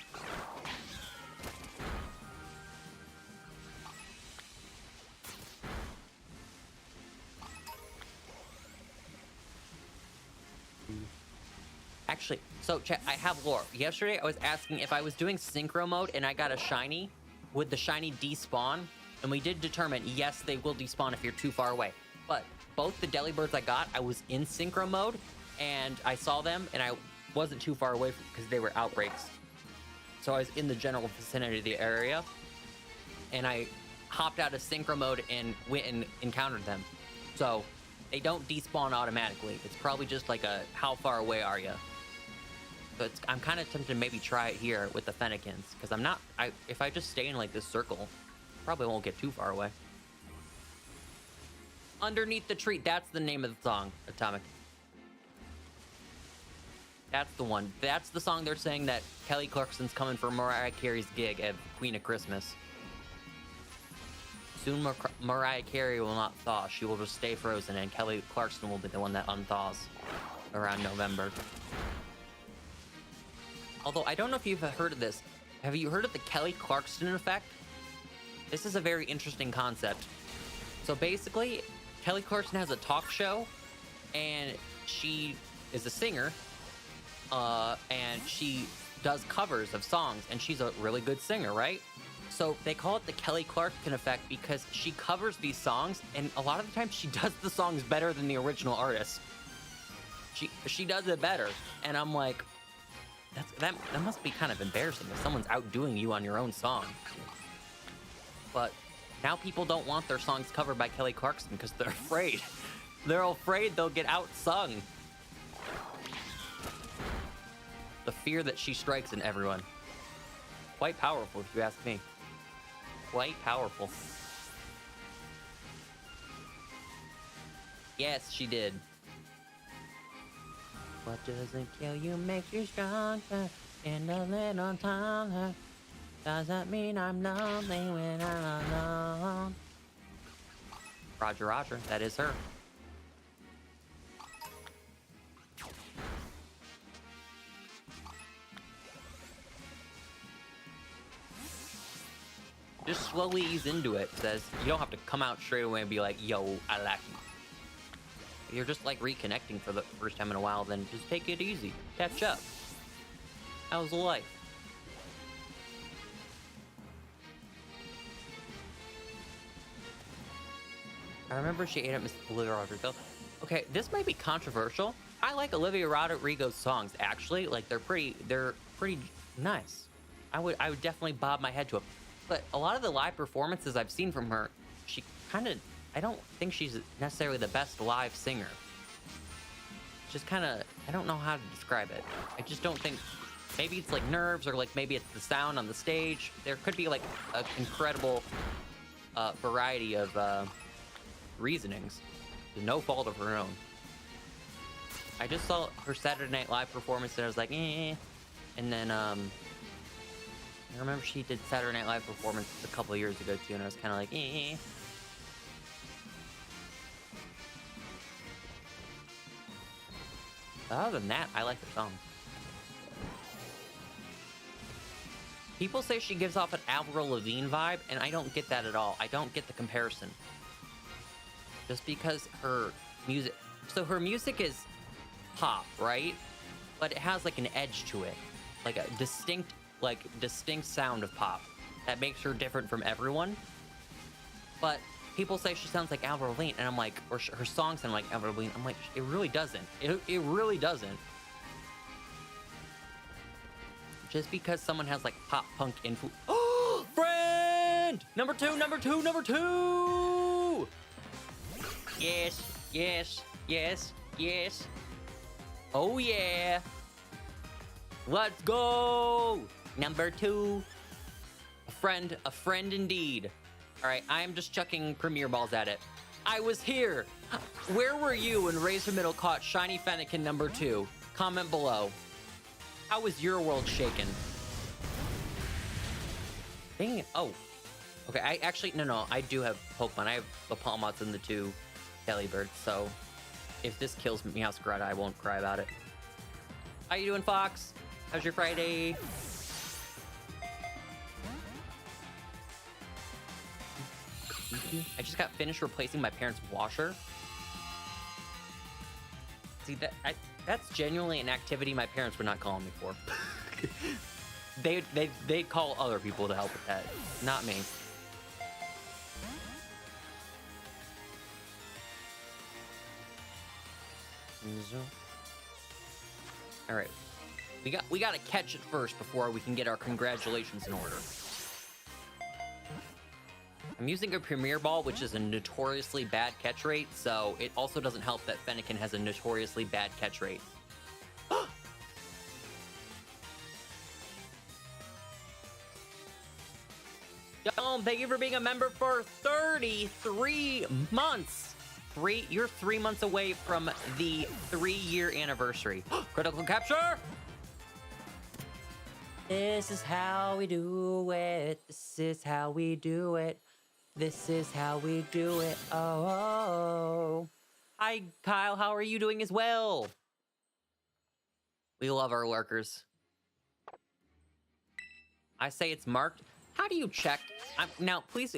Actually, so chat, I have lore. Yesterday, I was asking if I was doing synchro mode and I got a shiny, would the shiny despawn? And we did determine, yes, they will despawn if you're too far away. But both the Delibirds I got, I was in synchro mode, and I saw them, and I wasn't too far away because they were outbreaks. So I was in the general vicinity of the area, and I hopped out of synchro mode and went and encountered them. So they don't despawn automatically. It's probably just like a, how far away are you? But I'm kind of tempted to maybe try it here with the Fennekins, because if I just stay in, like, this circle, probably won't get too far away. Underneath the Tree, that's the name of the song, Atomic. That's the one. That's the song they're saying that Kelly Clarkson's coming for Mariah Carey's gig at Queen of Christmas. Soon Mariah Carey will not thaw. She will just stay frozen, and Kelly Clarkson will be the one that unthaws around November. Although, I don't know if you've heard of this. Have you heard of the Kelly Clarkson effect? This is a very interesting concept. So basically, Kelly Clarkson has a talk show, and she is a singer, and she does covers of songs, and she's a really good singer, right? So they call it the Kelly Clarkson effect because she covers these songs, and a lot of the time she does the songs better than the original artist. She does it better, and I'm like, that must be kind of embarrassing if someone's outdoing you on your own song. But now people don't want their songs covered by Kelly Clarkson because they're afraid. They're afraid they'll get outsung. The fear that she strikes in everyone. quite powerful, if you ask me. Quite powerful. Yes, she did. What doesn't kill you makes you stronger and a little taller. Doesn't mean I'm lonely when I'm alone. Roger, Roger, that is her. Just slowly ease into it. Says you don't have to come out straight away and be like, yo, I like you. If you're just like reconnecting for the first time in a while, then just take it easy. Catch up. How's life? I remember she ate up Miss Olivia Rodrigo. Okay, this might be controversial. I like Olivia Rodrigo's songs, actually. Like they're pretty nice. I would definitely bob my head to them. But a lot of the live performances I've seen from her, she kind of, I don't think she's necessarily the best live singer. Just kind of, I don't know how to describe it. I just don't think, maybe it's like nerves or like maybe it's the sound on the stage. There could be like an incredible variety of reasonings. No fault of her own. I just saw her Saturday Night Live performance and I was like, eh. And then, I remember she did Saturday Night Live performances a couple of years ago too, and I was kind of like, eh. But other than that, I like the song. People say she gives off an Avril Lavigne vibe, and I don't get that at all. I don't get the comparison. Just because her music... So her music is pop, right? But it has like an edge to it. Like a distinct sound of pop that makes her different from everyone. But people say she sounds like Avril Lavigne, and I'm like, or her songs sound like Avril Lavigne. I'm like, it really doesn't. It really doesn't. Just because someone has like pop punk influence. Oh, friend! Number two. Yes. Oh yeah. Let's go. Number 2. A friend indeed. All right, I am just chucking Premier Balls at it. I was here. Where were you when RazorMiddle caught Shiny Fennekin number 2? Comment below. How was your world shaken? Dang it. Oh. Okay, I actually, no, I do have Pokemon. I have the Palmots and the 2 Delibirds, so if this kills Meowscarada, Greta, I won't cry about it. How you doing, Fox? How's your Friday? I just got finished replacing my parents' washer. See, that's genuinely an activity my parents would not call me for. They'd call other people to help with that, not me. All right, we gotta catch it first before we can get our congratulations in order. I'm using a Premier Ball, which is a notoriously bad catch rate, so it also doesn't help that Fennekin has a notoriously bad catch rate. Dome, thank you for being a member for 33 months. You're 3 months away from the 3-year anniversary. Critical capture! This is how we do it. This is how we do it. This is how we do it. Oh. Hi, Kyle. How are you doing as well? We love our lurkers. I say it's marked. How do you check? Now, please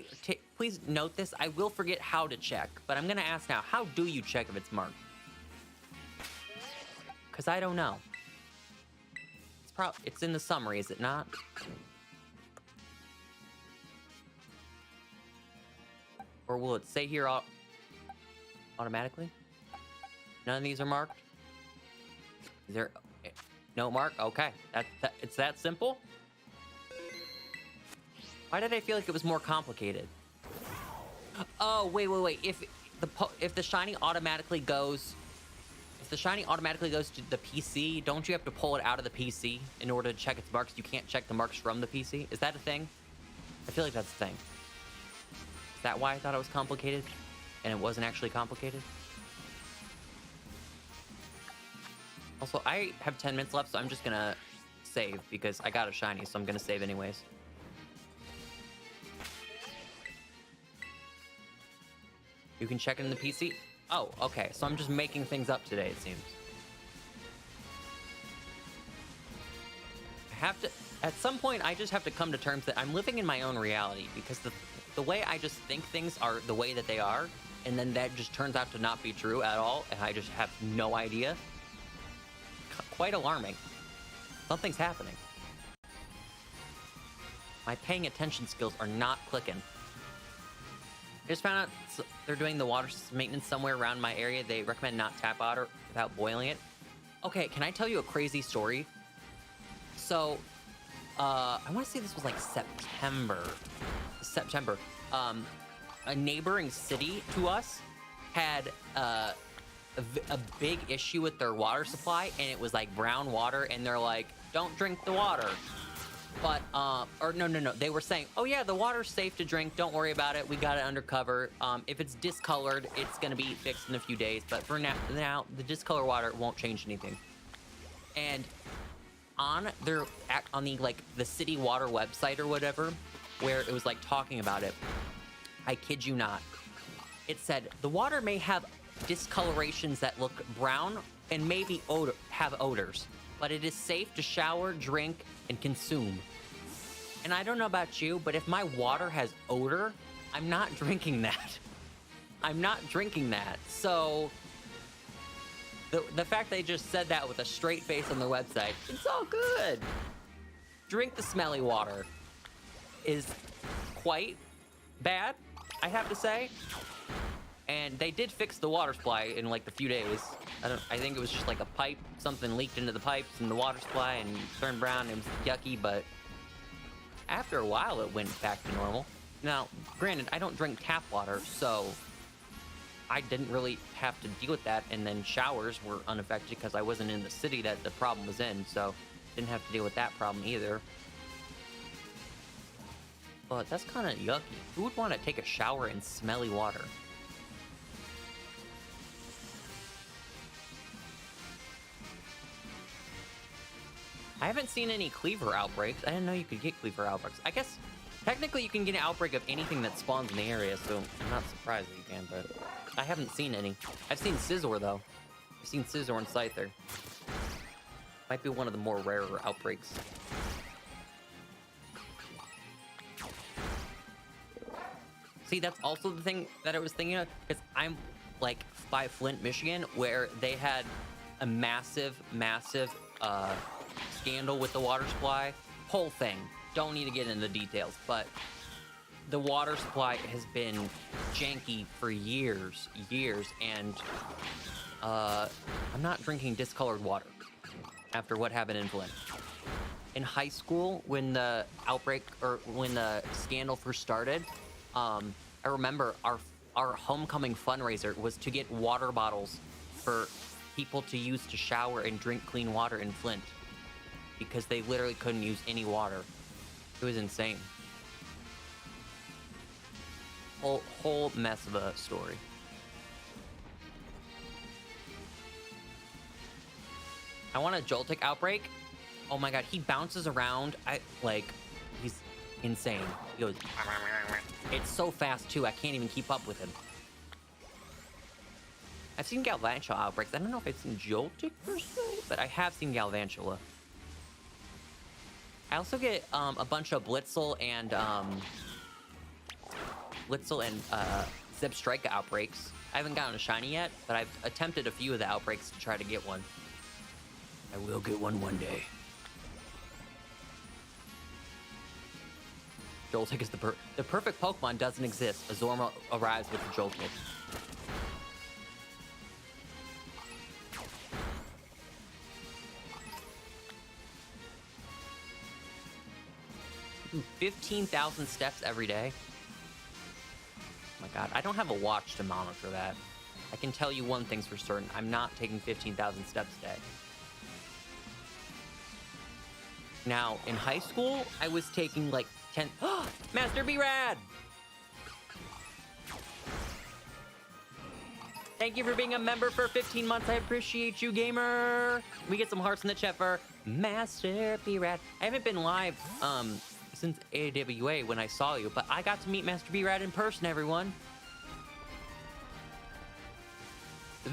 note this. I will forget how to check, but I'm gonna ask now. How do you check if it's marked? Because I don't know. It's in the summary, is it not? Or will it say here automatically? None of these are marked? Is there no mark? Okay, it's that simple? Why did I feel like it was more complicated? Oh, wait. If the shiny automatically goes... if the shiny automatically goes to the PC, don't you have to pull it out of the PC in order to check its marks? You can't check the marks from the PC. Is that a thing? I feel like that's a thing. Is that why I thought it was complicated? And it wasn't actually complicated? Also, I have 10 minutes left, so I'm just gonna save because I got a shiny, so I'm gonna save anyways. You can check it in the PC? Oh, okay. So I'm just making things up today, it seems. I have to... At some point, I just have to come to terms that I'm living in my own reality, because the way I just think things are the way that they are, and then that just turns out to not be true at all, and I just have no idea. Quite alarming. Something's happening. My paying attention skills are not clicking. I just found out they're doing the water maintenance somewhere around my area. They recommend not tap water without boiling it. Okay, can I tell you a crazy story? So, I want to say this was like September. A neighboring city to us had a big issue with their water supply, and it was like brown water, and they're like, don't drink the water. But, or no. They were saying, oh yeah, the water's safe to drink. Don't worry about it. We got it under cover. If it's discolored, it's going to be fixed in a few days. But for now, the discolored water won't change anything. And on the city water website or whatever, where it was like talking about it, I kid you not, it said the water may have discolorations that look brown and maybe have odors, but it is safe to shower, drink, and consume. And I don't know about you, but if my water has odor, I'm not drinking that. I'm not drinking that. So the fact they just said that with a straight face on their website, it's all good. Drink the smelly water is quite bad, I have to say. And they did fix the water supply in like a few days. I think it was just like a pipe, something leaked into the pipes and the water supply and turned brown. It was yucky, but after a while it went back to normal. Now, granted, I don't drink tap water, so I didn't really have to deal with that. And then showers were unaffected because I wasn't in the city that the problem was in, so didn't have to deal with that problem either. But that's kind of yucky. Who would want to take a shower in smelly water? I haven't seen any cleaver outbreaks. I didn't know you could get cleaver outbreaks. I guess technically you can get an outbreak of anything that spawns in the area, so I'm not surprised that you can, but I haven't seen any. I've seen Scizor though. I've seen Scizor and Scyther. Might be one of the more rarer outbreaks. See, that's also the thing that I was thinking of, because I'm like by Flint, Michigan, where they had a massive scandal with the water supply. Whole thing. Don't need to get into the details, but the water supply has been janky for years, and I'm not drinking discolored water after what happened in Flint. In high school, when the outbreak, or when the scandal first started, I remember our homecoming fundraiser was to get water bottles for people to use to shower and drink clean water in Flint, because they literally couldn't use any water. It was insane. Whole mess of a story. I want a Joltik outbreak. Oh my god, he bounces around. He's insane. He goes. It's so fast too. I can't even keep up with him. I've seen Galvantula outbreaks. I don't know if I've seen Joltik per se, but I have seen Galvantula. I also get a bunch of Blitzel and Zebstrika outbreaks. I haven't gotten a shiny yet, but I've attempted a few of the outbreaks to try to get one. I will get one day. Joltik is the perfect Pokemon doesn't exist. Azorma arrives with the Joltik. Do 15,000 steps every day. Oh my god, I don't have a watch to monitor that. I can tell you one thing's for certain. I'm not taking 15,000 steps a day. Now, in high school, I was taking like 10... Master B-Rad! Thank you for being a member for 15 months. I appreciate you, gamer. We get some hearts in the chat for Master B-Rad. I haven't been live since AWA when I saw you, but I got to meet Master B-Rad in person, everyone.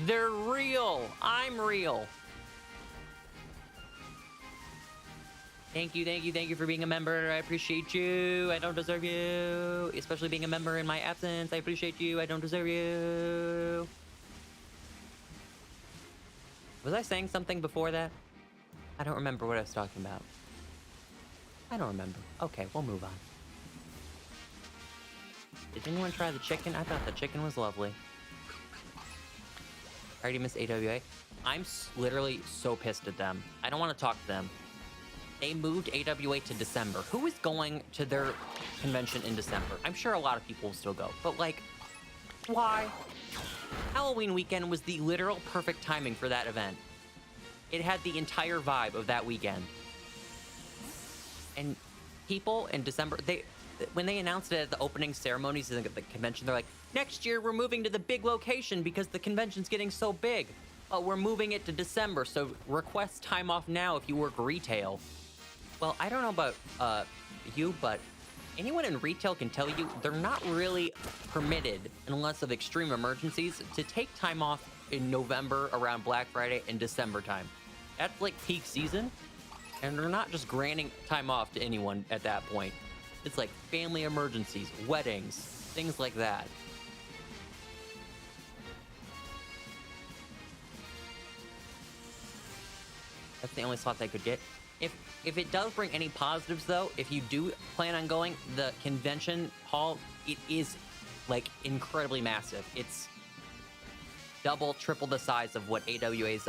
They're real. I'm real. Thank you for being a member. I appreciate you. I don't deserve you. Especially being a member in my absence. I appreciate you. I don't deserve you. Was I saying something before that? I don't remember what I was talking about. I don't remember. Okay, we'll move on. Did anyone try the chicken? I thought the chicken was lovely. I already missed AWA. I'm literally so pissed at them. I don't want to talk to them. They moved AWA to December. Who is going to their convention in December? I'm sure a lot of people will still go, but like, why? Halloween weekend was the literal perfect timing for that event. It had the entire vibe of that weekend. And people in December, when they announced it at the opening ceremonies at the convention, they're like, next year we're moving to the big location because the convention's getting so big. Oh, we're moving it to December, so request time off now if you work retail. Well, I don't know about you, but anyone in retail can tell you they're not really permitted, unless of extreme emergencies, to take time off in November around Black Friday and December time. That's like peak season, and they're not just granting time off to anyone at that point. It's like family emergencies, weddings, things like that. That's the only slot they could get. If it does bring any positives, though, if you do plan on going, the convention hall, it is like incredibly massive. It's double, triple the size of what AWA's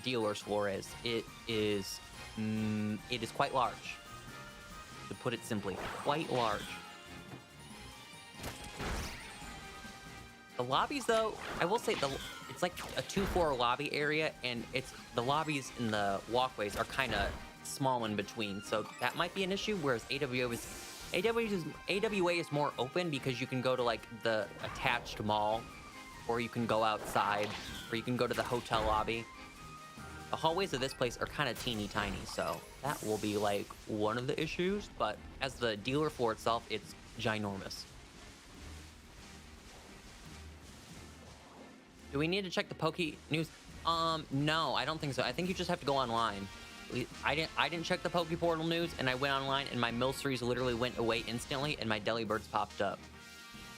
dealer's floor is. It is quite large, to put it simply, quite large. The lobbies, though, I will say it's like a 2-floor lobby area, and the lobbies and the walkways are kind of small in between, so that might be an issue. Whereas AWA is more open because you can go to like the attached mall, or you can go outside, or you can go to the hotel lobby. The hallways of this place are kind of teeny tiny, so that will be like one of the issues. But as the dealer floor itself, it's ginormous. Do we need to check the Poke News? No, I don't think so. I think you just have to go online. I didn't check the Poke Portal news, and I went online, and my Milceries literally went away instantly, and my Delibirds popped up.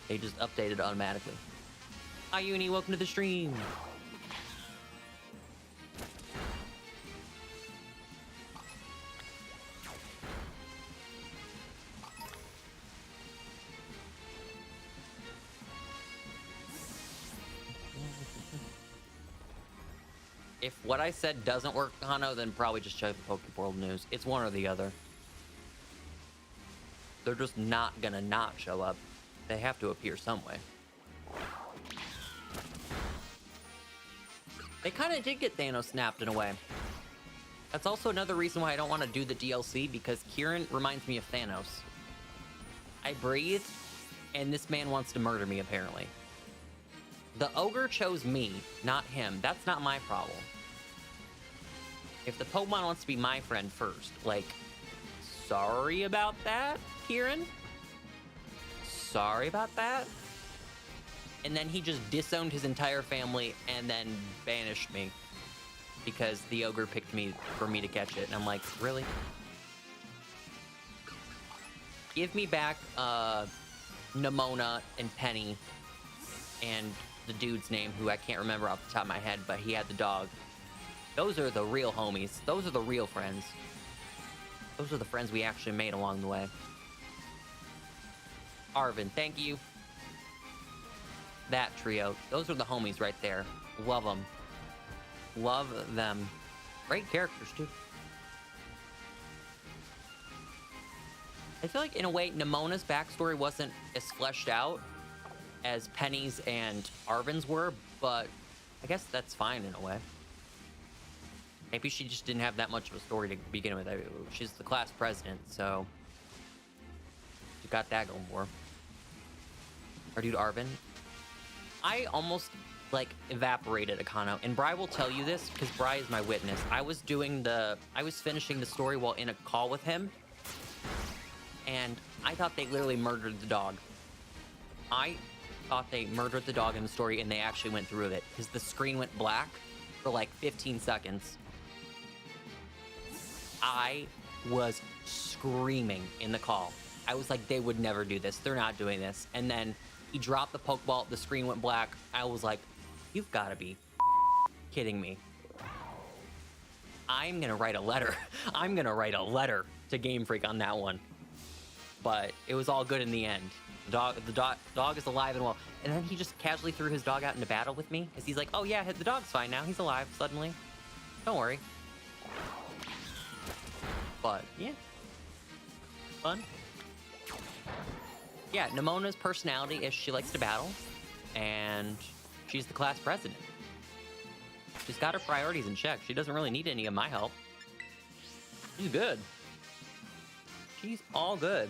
They just updated automatically. Hi, Uni, welcome to the stream. If what I said doesn't work, Hano, then probably just check the Pokeworld news. It's one or the other. They're just not gonna not show up. They have to appear some way. They kind of did get Thanos snapped in a way. That's also another reason why I don't want to do the DLC, because Kieran reminds me of Thanos. I breathe, and this man wants to murder me, apparently. The ogre chose me, not him. That's not my problem. If the Pokemon wants to be my friend first, like, sorry about that, Kieran? Sorry about that? And then he just disowned his entire family and then banished me because the ogre picked me for me to catch it. And I'm like, really? Give me back Nimona and Penny and the dude's name, who I can't remember off the top of my head, but he had the dog. Those are the real homies. Those are the real friends. Those are the friends we actually made along the way. Arvin, thank you. That trio. Those are the homies right there. Love them. Love them. Great characters, too. I feel like, in a way, Nimona's backstory wasn't as fleshed out as Penny's and Arven's were, but I guess that's fine in a way. Maybe she just didn't have that much of a story to begin with. She's the class president, so she got that going for her. Our dude Arven. I almost like evaporated Akano, and Bri will tell you this because Bri is my witness. I was finishing the story while in a call with him, and I thought they literally murdered the dog. I thought they murdered the dog in the story, and they actually went through with it because the screen went black for like 15 seconds. I was screaming in the call. I was like, they would never do this. They're not doing this. And then he dropped the Pokeball. The screen went black. I was like, you've got to be kidding me. I'm going to write a letter. I'm going to write a letter to Game Freak on that one. But it was all good in the end. The dog is alive and well. And then he just casually threw his dog out into battle with me. Because he's like, oh yeah, the dog's fine now. He's alive suddenly. Don't worry. But yeah, fun. Yeah, Nemona's personality is she likes to battle, and she's the class president. She's got her priorities in check. She doesn't really need any of my help. She's good. She's all good.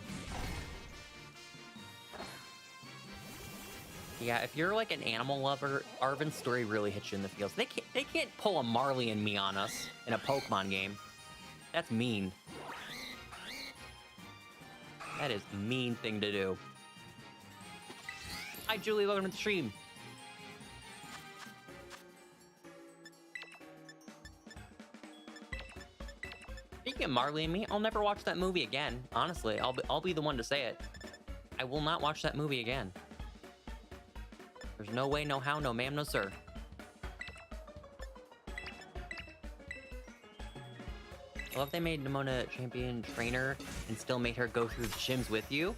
Yeah, if you're like an animal lover, Arven's story really hits you in the feels. They can't pull a Marley and me on us in a Pokemon game. That's mean. That is a mean thing to do. Hi, Julie. Welcome to the stream. Speaking of Marley and Me, I'll never watch that movie again. Honestly, I'll be the one to say it. I will not watch that movie again. There's no way, no how, no ma'am, no sir. I love they made Nemona champion trainer and still made her go through the gyms with you.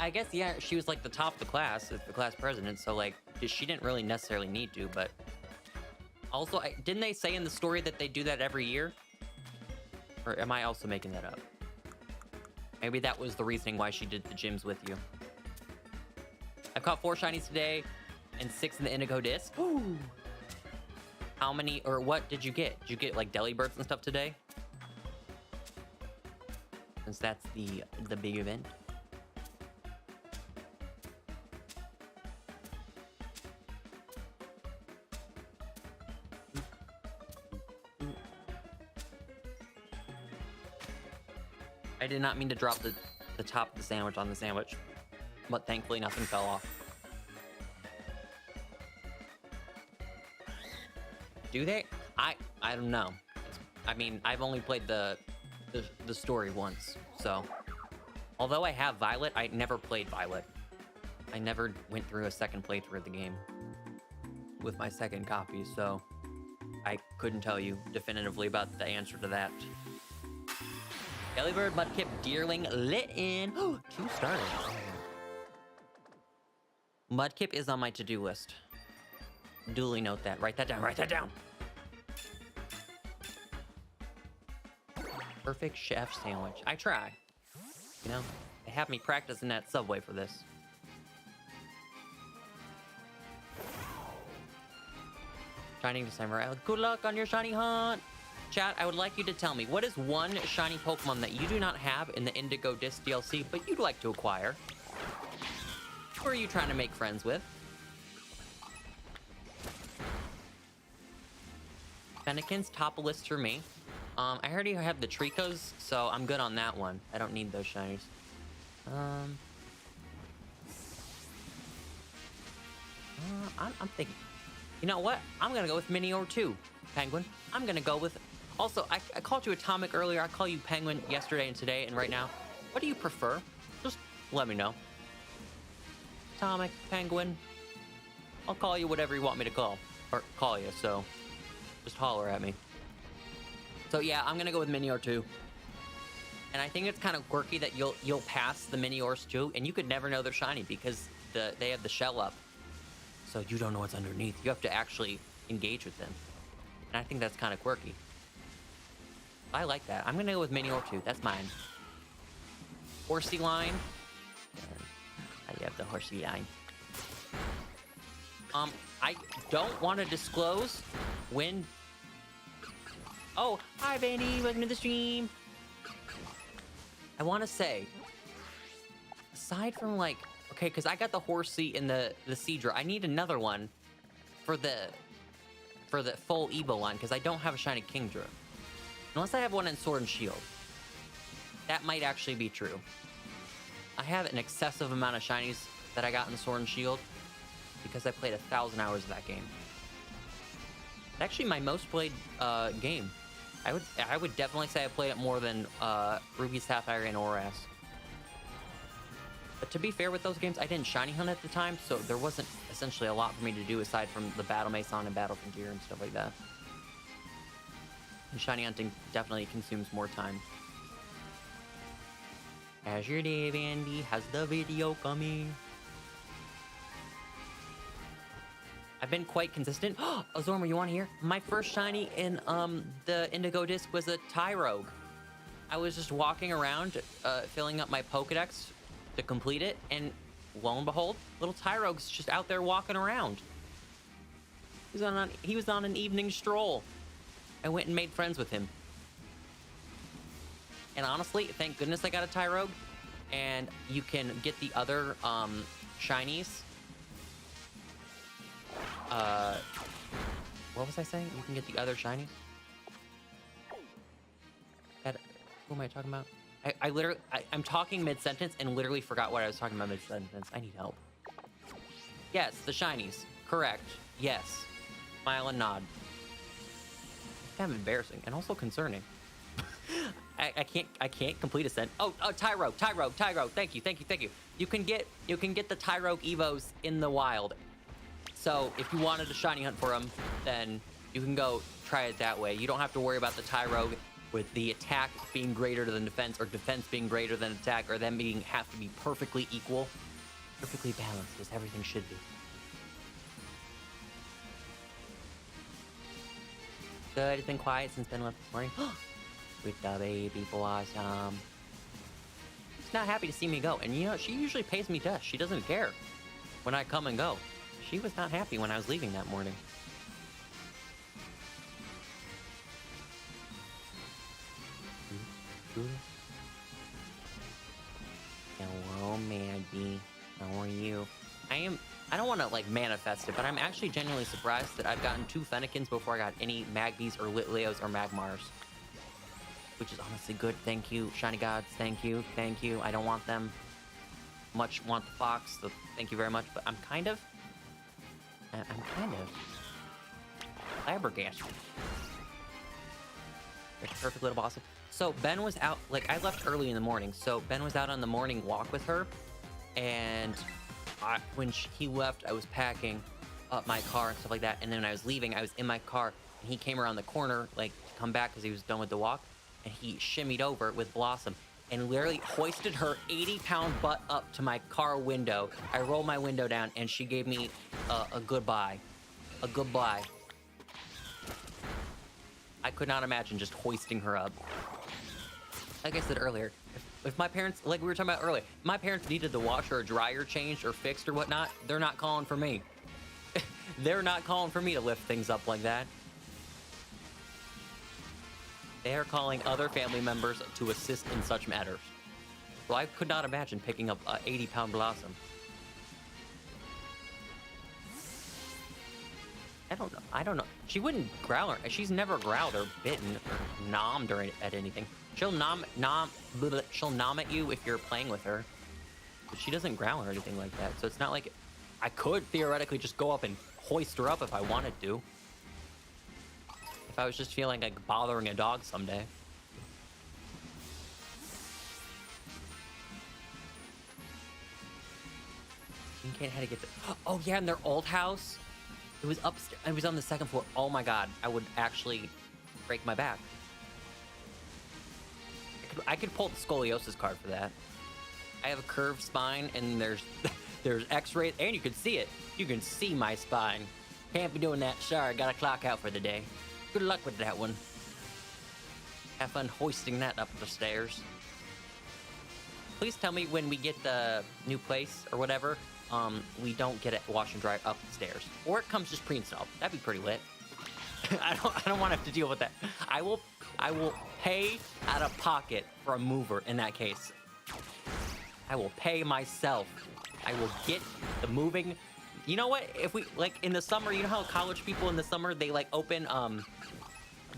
I guess, yeah, she was like the top of the class as the class president, so like she didn't really necessarily need to, but also, didn't they say in the story that they do that every year? Or am I also making that up? Maybe that was the reasoning why she did the gyms with you. I've caught 4 shinies today and 6 in the Indigo Disk. Ooh. How many, or what did you get? Did you get like Delibirds and stuff today? Since that's the big event. I did not mean to drop the top of the sandwich on the sandwich, but thankfully nothing fell off. Do they? I don't know. I mean, I've only played the story once, so. Although I have Violet, I never played Violet. I never went through a second playthrough of the game with my second copy, so I couldn't tell you definitively about the answer to that. Delibird, Mudkip, Deerling, lit in. 2 stars. Mudkip is on my to-do list. Duly note that. Write that down. Write that down. Perfect chef sandwich. I try. You know, they have me practicing that Subway for this. Shining December. Good luck on your shiny hunt. Chat, I would like you to tell me, what is one shiny Pokemon that you do not have in the Indigo Disk DLC, but you'd like to acquire? Who are you trying to make friends with? Fennekin's top of list for me. I already have the Tricos, so I'm good on that one. I don't need those shinies. I'm thinking, you know what? I'm gonna go with Minior 2, Penguin. I'm gonna go with, also, I called you Atomic earlier. I call you Penguin yesterday and today and right now. What do you prefer? Just let me know. Atomic, Penguin. I'll call you whatever you want me to call. Or call you, so just holler at me. So yeah, I'm gonna go with Minior 2. And I think it's kind of quirky that you'll pass the Miniors too, and you could never know they're shiny because they have the shell up. So you don't know what's underneath. You have to actually engage with them. And I think that's kind of quirky. I like that. I'm gonna go with Minior 2. That's mine. Horsey line. I have the Horsey line. I don't want to disclose when... Oh, hi, Vandy. Welcome to the stream. I want to say, aside from, like... Okay, because I got the Horsey and the Seadra. I need another one for the full Evo line, because I don't have a shiny Kingdra. Unless I have one in Sword and Shield. That might actually be true. I have an excessive amount of shinies that I got in Sword and Shield because I played 1,000 hours of that game. It's actually my most played game. I would definitely say I played it more than Ruby, Sapphire, and Oras. But to be fair with those games, I didn't shiny hunt at the time, so there wasn't essentially a lot for me to do aside from the Battle Mason and Battle Frontier and stuff like that. And shiny hunting definitely consumes more time. How's your day, Vandy? How's the video coming? I've been quite consistent. Oh, Zorma, you want to hear? My first shiny in the Indigo Disk was a Tyrogue. I was just walking around, filling up my Pokedex to complete it, and lo and behold, little Tyrogue's just out there walking around. He was on an evening stroll. I went and made friends with him. And honestly, thank goodness I got a Tyrogue, and you can get the other shinies. What was I saying? You can get the other shinies? Who am I talking about? I'm talking mid-sentence and literally forgot what I was talking about mid-sentence. I need help. Yes, the shinies. Correct. Yes. Smile and nod. It's kind of embarrassing and also concerning. I can't complete a sentence. Oh, Tyrogue. Thank you. You can get the Tyrogue Evos in the wild. So if you wanted to shiny hunt for them, then you can go try it that way. You don't have to worry about the Tyrogue with the attack being greater than defense, or defense being greater than attack, or them have to be perfectly equal, perfectly balanced, as everything should be. Good. It's been quiet since Ben left this morning. With the baby blossom. She's not happy to see me go, and you know she usually pays me dust. She doesn't care when I come and go. She was not happy when I was leaving that morning. Hello, Maggie. How are you? I don't want to like manifest it, but I'm actually genuinely surprised that I've gotten 2 Fennekins before I got any Magbies or Litleos or Magmars. Which is honestly good. Thank you, Shiny Gods. Thank you. I don't want them. Much want the Fox, so thank you very much. But I'm kind of flabbergasted. It's a perfect little blossom. So Ben was out, like I left early in the morning, so Ben was out on the morning walk with her, and when he left, I was packing up my car and stuff like that, and then when I was leaving, I was in my car, and he came around the corner, like, to come back because he was done with the walk, and he shimmied over with Blossom, and literally hoisted her 80-pound butt up to my car window. I rolled my window down, and she gave me a goodbye. A goodbye. I could not imagine just hoisting her up. Like I said earlier, if my parents, like we were talking about earlier, my parents needed the washer or dryer changed or fixed or whatnot, they're not calling for me. They're not calling for me to lift things up like that. They are calling other family members to assist in such matters. So I could not imagine picking up an 80-pound Blossom. I don't know. She wouldn't growl, she's never growled or bitten or nommed or at anything. She'll nom at you if you're playing with her. But she doesn't growl or anything like that. So it's not like I could theoretically just go up and hoist her up if I wanted to. If I was just feeling like bothering a dog someday. Kate had to get the... Oh yeah, in their old house. It was upstairs. It was on the 2nd floor. Oh my god, I would actually break my back. I could pull the scoliosis card for that. I have a curved spine, and there's X-rays, and you can see it. You can see my spine. Can't be doing that. Sorry, gotta clock out for the day. Good luck with that one. Have fun hoisting that up the stairs. Please tell me when we get the new place or whatever, we don't get it wash and dry upstairs, or it comes just pre-installed. That'd be pretty lit. I don't want to have to deal with that. I will pay out of pocket for a mover in that case. I will pay myself. I will get the moving. You know what? If we, like, in the summer, you know how college people in the summer, they, like, open,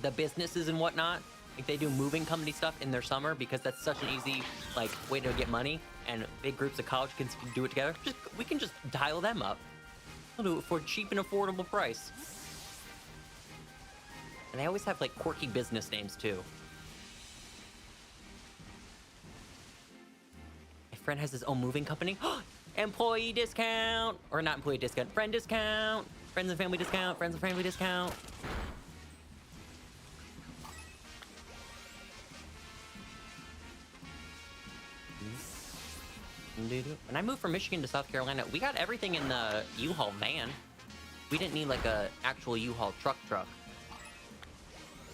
the businesses and whatnot? Like, they do moving company stuff in their summer because that's such an easy, like, way to get money, and big groups of college kids can do it together. We can just dial them up. We'll do it for a cheap and affordable price. And they always have, like, quirky business names, too. My friend has his own moving company. Employee discount! Or not employee discount, friend discount! Friends and family discount, friends and family discount. When I moved from Michigan to South Carolina, we got everything in the U-Haul van. We didn't need, like, a actual U-Haul truck.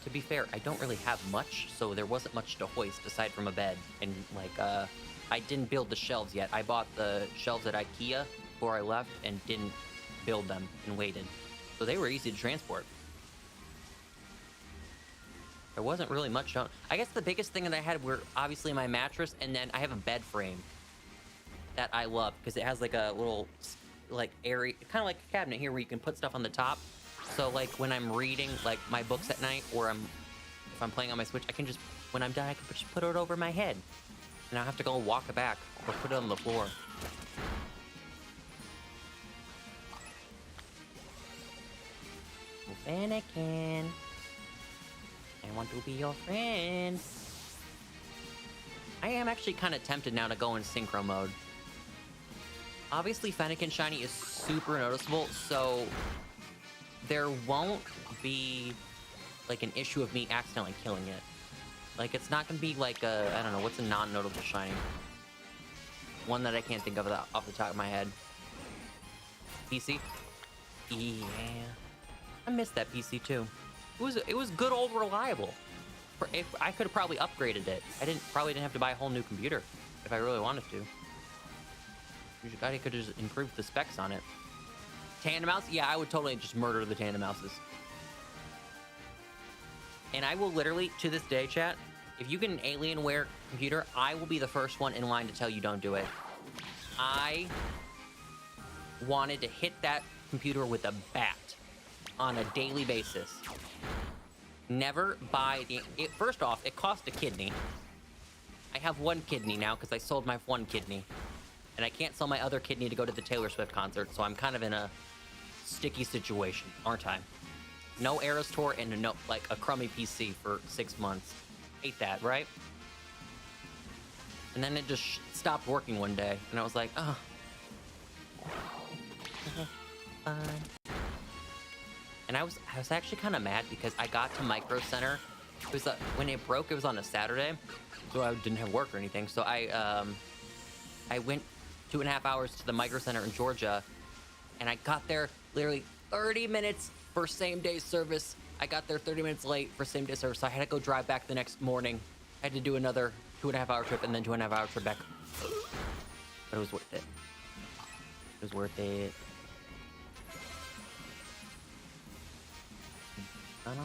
To be fair, I don't really have much, so there wasn't much to hoist aside from a bed. And, like, I didn't build the shelves yet. I bought the shelves at IKEA before I left and didn't build them and waited. So they were easy to transport. There wasn't really much on. I guess the biggest thing that I had were obviously my mattress, and then I have a bed frame that I love because it has like a little, like, area, kind of like a cabinet here where you can put stuff on the top. So, like, when I'm reading, like, my books at night, or if I'm playing on my Switch, I can just, when I'm done, I can just put it over my head. And I have to go walk it back or put it on the floor. Fennekin, I want to be your friend. I am actually kind of tempted now to go in synchro mode. Obviously, Fennekin Shiny is super noticeable, so there won't be, like, an issue of me accidentally killing it. Like, it's not gonna be like a, I don't know, what's a non-notable shiny? One that I can't think of off the top of my head. PC? Yeah. I missed that PC too. It was good old reliable. I could have probably upgraded it. Probably didn't have to buy a whole new computer if I really wanted to. I could have just improved the specs on it. Tandem mouse? Yeah, I would totally just murder the tandem mouses. And I will literally, to this day, chat, if you get an Alienware computer, I will be the first one in line to tell you don't do it. I wanted to hit that computer with a bat on a daily basis. Never buy first off, it cost a kidney. I have one kidney now because I sold my one kidney. And I can't sell my other kidney to go to the Taylor Swift concert, so I'm kind of in a sticky situation, aren't I? No Eras Tour and like a crummy PC for 6 months. Hate that, right? And then it just stopped working one day, and I was like, oh. Fine. And I was actually kind of mad because I got to Micro Center. It was when it broke, it was on a Saturday, so I didn't have work or anything. So I went 2.5 hours to the Micro Center in Georgia, and I got there literally 30 minutes for same-day service. I got there 30 minutes late for same-day service, so I had to go drive back the next morning. I had to do another 2.5-hour trip and then 2.5-hour trip back. But it was worth it. It was worth it. I'm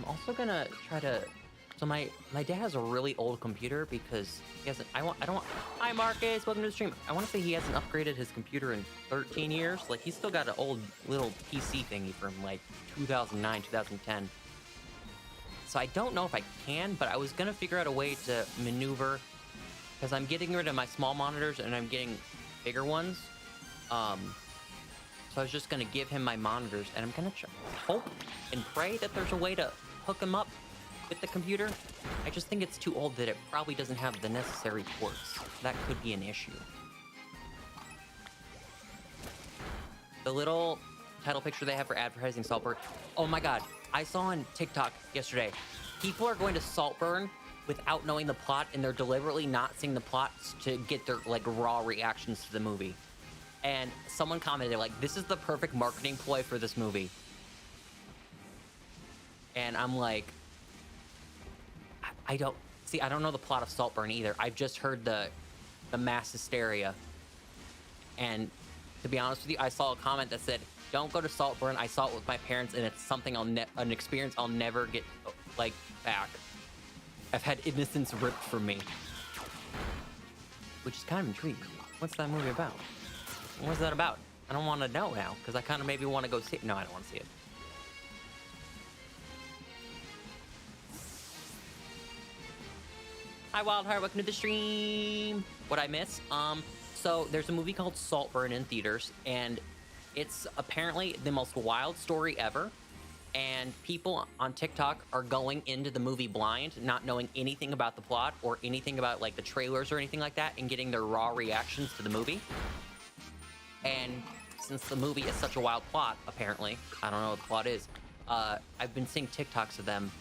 also gonna try to. So my dad has a really old computer because he hasn't. Hi Marcus, welcome to the stream. I want to say he hasn't upgraded his computer in 13 years. Like, he's still got an old little PC thingy from like 2009, 2010. So I don't know if I can, but I was gonna figure out a way to maneuver because I'm getting rid of my small monitors and I'm getting bigger ones. So I was just gonna give him my monitors, and I'm gonna hope and pray that there's a way to hook him up with the computer. I just think it's too old that it probably doesn't have the necessary ports. That could be an issue. The little title picture they have for advertising Saltburn. Oh my god, I saw on TikTok yesterday, people are going to Saltburn without knowing the plot, and they're deliberately not seeing the plots to get their, like, raw reactions to the movie. And someone commented, like, this is the perfect marketing ploy for this movie. And I'm like, I don't see. I don't know the plot of Saltburn either. I've just heard the mass hysteria. And to be honest with you, I saw a comment that said, "Don't go to Saltburn. I saw it with my parents, and it's something an experience I'll never get like back. I've had innocence ripped from me," which is kind of intriguing. What's that movie about? What's that about? I don't want to know now because I kind of maybe want to go see it. No, I don't want to see it. Hi, Wildheart. Welcome to the stream. What I miss? So there's a movie called Saltburn in theaters, and it's apparently the most wild story ever. And people on TikTok are going into the movie blind, not knowing anything about the plot or anything about like the trailers or anything like that, and getting their raw reactions to the movie. And since the movie is such a wild plot, apparently, I don't know what the plot is. I've been seeing TikToks of them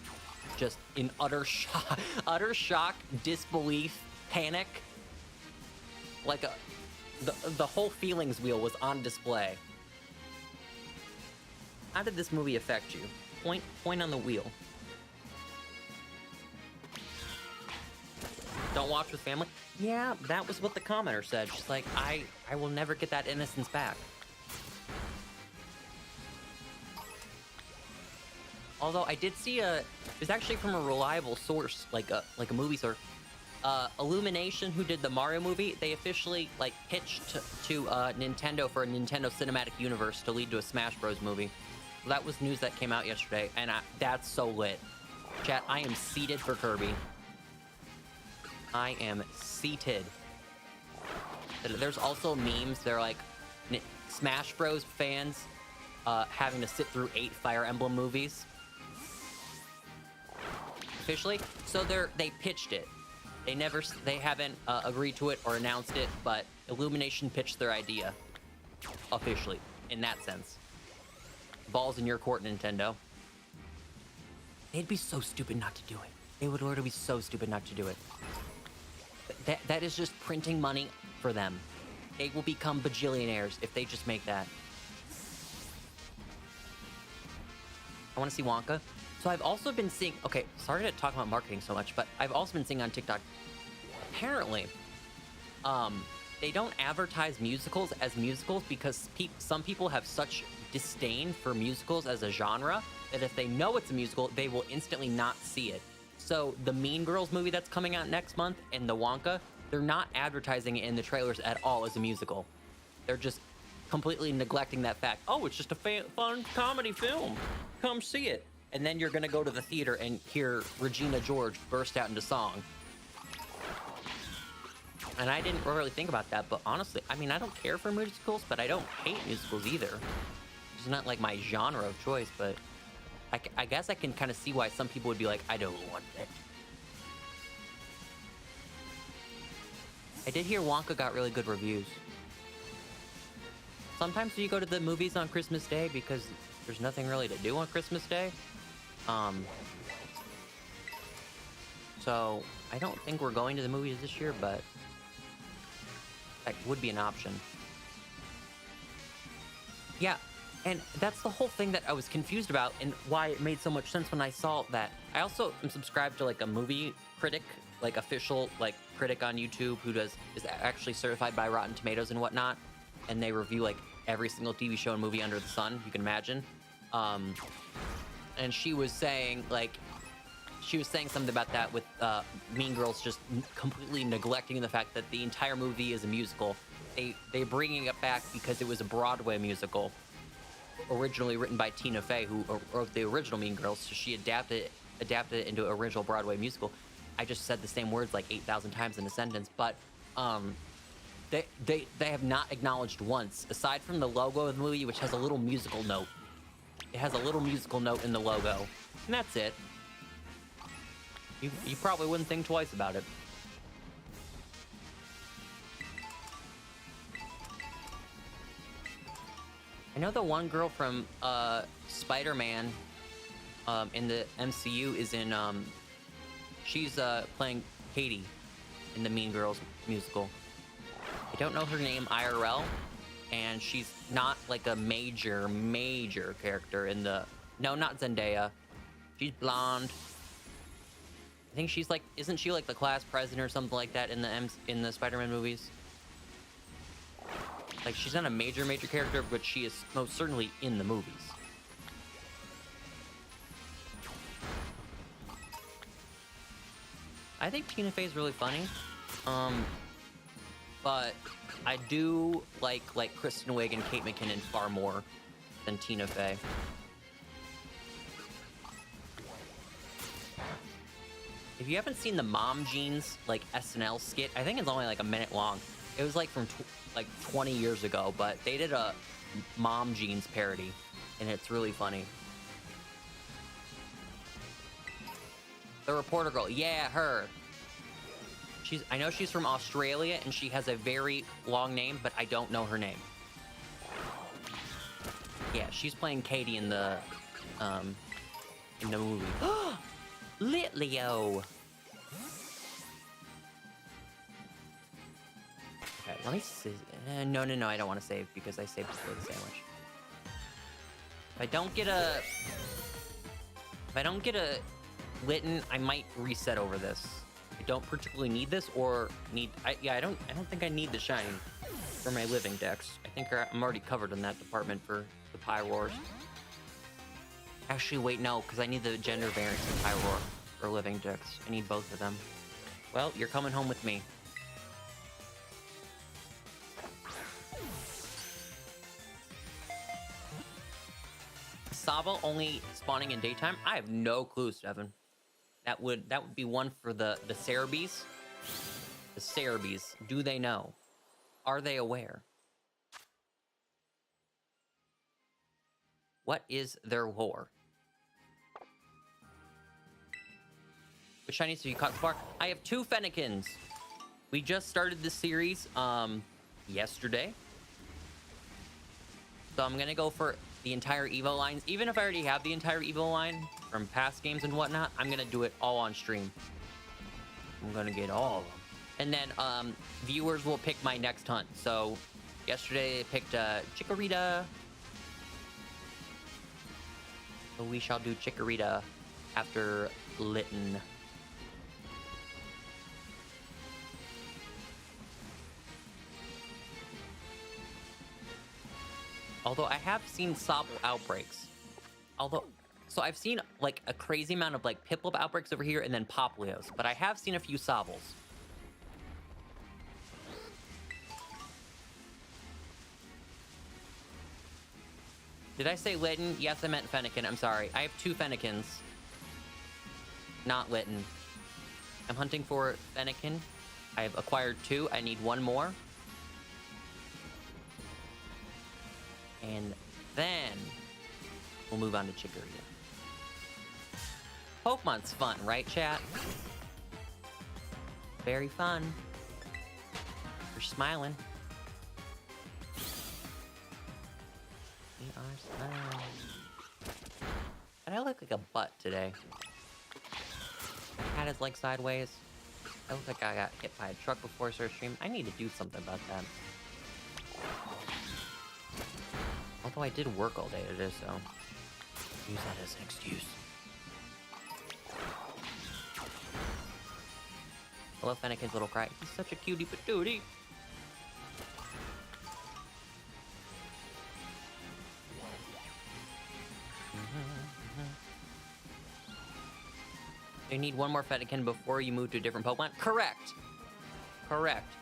just in utter shock, disbelief, panic. Like the whole feelings wheel was on display. How did this movie affect you? Point on the wheel. Don't watch with family? Yeah, that was what the commenter said. She's like, I will never get that innocence back. Although I did see it was actually from a reliable source, like a movie source. Illumination, who did the Mario movie, they officially like pitched to Nintendo for a Nintendo Cinematic Universe to lead to a Smash Bros. Movie. So that was news that came out yesterday, and that's so lit. Chat, I am seated for Kirby. I am seated. There's also memes. They're like Smash Bros. Fans having to sit through 8 Fire Emblem movies. Officially, so they pitched it. They haven't agreed to it or announced it, but Illumination pitched their idea officially in that sense. Balls in your court, Nintendo. They'd be so stupid not to do it. They would literally be so stupid not to do it. That is just printing money for them. They will become bajillionaires if they just make that. I want to see Wonka. So I've also been seeing, okay, sorry to talk about marketing so much, but I've also been seeing on TikTok, apparently, they don't advertise musicals as musicals because some people have such disdain for musicals as a genre that if they know it's a musical, they will instantly not see it. So the Mean Girls movie that's coming out next month and the Wonka, they're not advertising it in the trailers at all as a musical. They're just completely neglecting that fact. Oh, it's just a fun comedy film. Come see it. And then you're gonna go to the theater and hear Regina George burst out into song. And I didn't really think about that, but honestly, I mean, I don't care for musicals, but I don't hate musicals either. It's not like my genre of choice, but I guess I can kind of see why some people would be like, I don't want it. I did hear Wonka got really good reviews. Sometimes you go to the movies on Christmas Day because there's nothing really to do on Christmas Day. So I don't think we're going to the movies this year, but that would be an option. Yeah, and that's the whole thing that I was confused about and why it made so much sense when I saw that. I also am subscribed to like a movie critic, like official like critic on YouTube who is actually certified by Rotten Tomatoes and whatnot, and they review like every single TV show and movie under the sun you can imagine. And she was saying something about that with Mean Girls just completely neglecting the fact that the entire movie is a musical. They bringing it back because it was a Broadway musical, originally written by Tina Fey, who wrote the original Mean Girls. So she adapted it into an original Broadway musical. I just said the same words like 8,000 times in a sentence, but they have not acknowledged once, aside from the logo of the movie, which has a little musical note. It has a little musical note in the logo, and that's it. You probably wouldn't think twice about it. I know the one girl from Spider-Man in the MCU is in she's playing Katie in the Mean Girls musical. I don't know her name IRL, and she's not like a major character in the... No, not Zendaya. She's blonde. I think she's like, isn't she like the class president or something like that in the Spider-Man movies? Like, she's not a major character, but she is most certainly in the movies. I think Tina Fey is really funny. But I do like Kristen Wiig and Kate McKinnon far more than Tina Fey. If you haven't seen the Mom Jeans like SNL skit, I think it's only like a minute long. It was like from like 20 years ago, but they did a Mom Jeans parody, and it's really funny. The reporter girl, yeah, her. I know she's from Australia, and she has a very long name, but I don't know her name. Yeah, she's playing Katie in the movie. Lit Leo. Okay, let me see. No, I don't want to save because I saved before the sandwich. If I don't get a Litten, I might reset over this. I don't particularly need this, or I don't think I need the shiny for my living decks. I think I'm already covered in that department for the Pyroars. Actually, wait, no, because I need the gender variants of Pyroar for living decks. I need both of them. Well, you're coming home with me. Saba only spawning in daytime? I have no clue, Stefan. That would be one for the Cerebees. The Cerebees. Do they know? Are they aware? What is their lore? Which shinies have you caught so far? I have 2 Fennekins. We just started this series yesterday. So I'm gonna go for the entire Evo lines. Even if I already have the entire Evo line from past games and whatnot, I'm gonna do it all on stream. I'm gonna get all of them. And then viewers will pick my next hunt. So yesterday I picked Chikorita. So we shall do Chikorita after Litten. Although I have seen Sobble outbreaks. So I've seen like a crazy amount of like Piplup outbreaks over here and then Poplios, but I have seen a few Sobbles. Did I say Litten? Yes, I meant Fennekin. I'm sorry. I have 2 Fennekins. Not Litten. I'm hunting for Fennekin. I have acquired 2. I need 1 more. And then we'll move on to Chikorita. Pokemon's fun, right, chat? Very fun. You're smiling. We are smiling. And I look like a butt today. Had his leg sideways. I look like I got hit by a truck before I stream. I need to do something about that. Although I did work all day today, so use that as an excuse. I love Fennekin's little cry. He's such a cutie patootie. You need 1 more Fennekin before you move to a different Pokemon? Correct. Correct.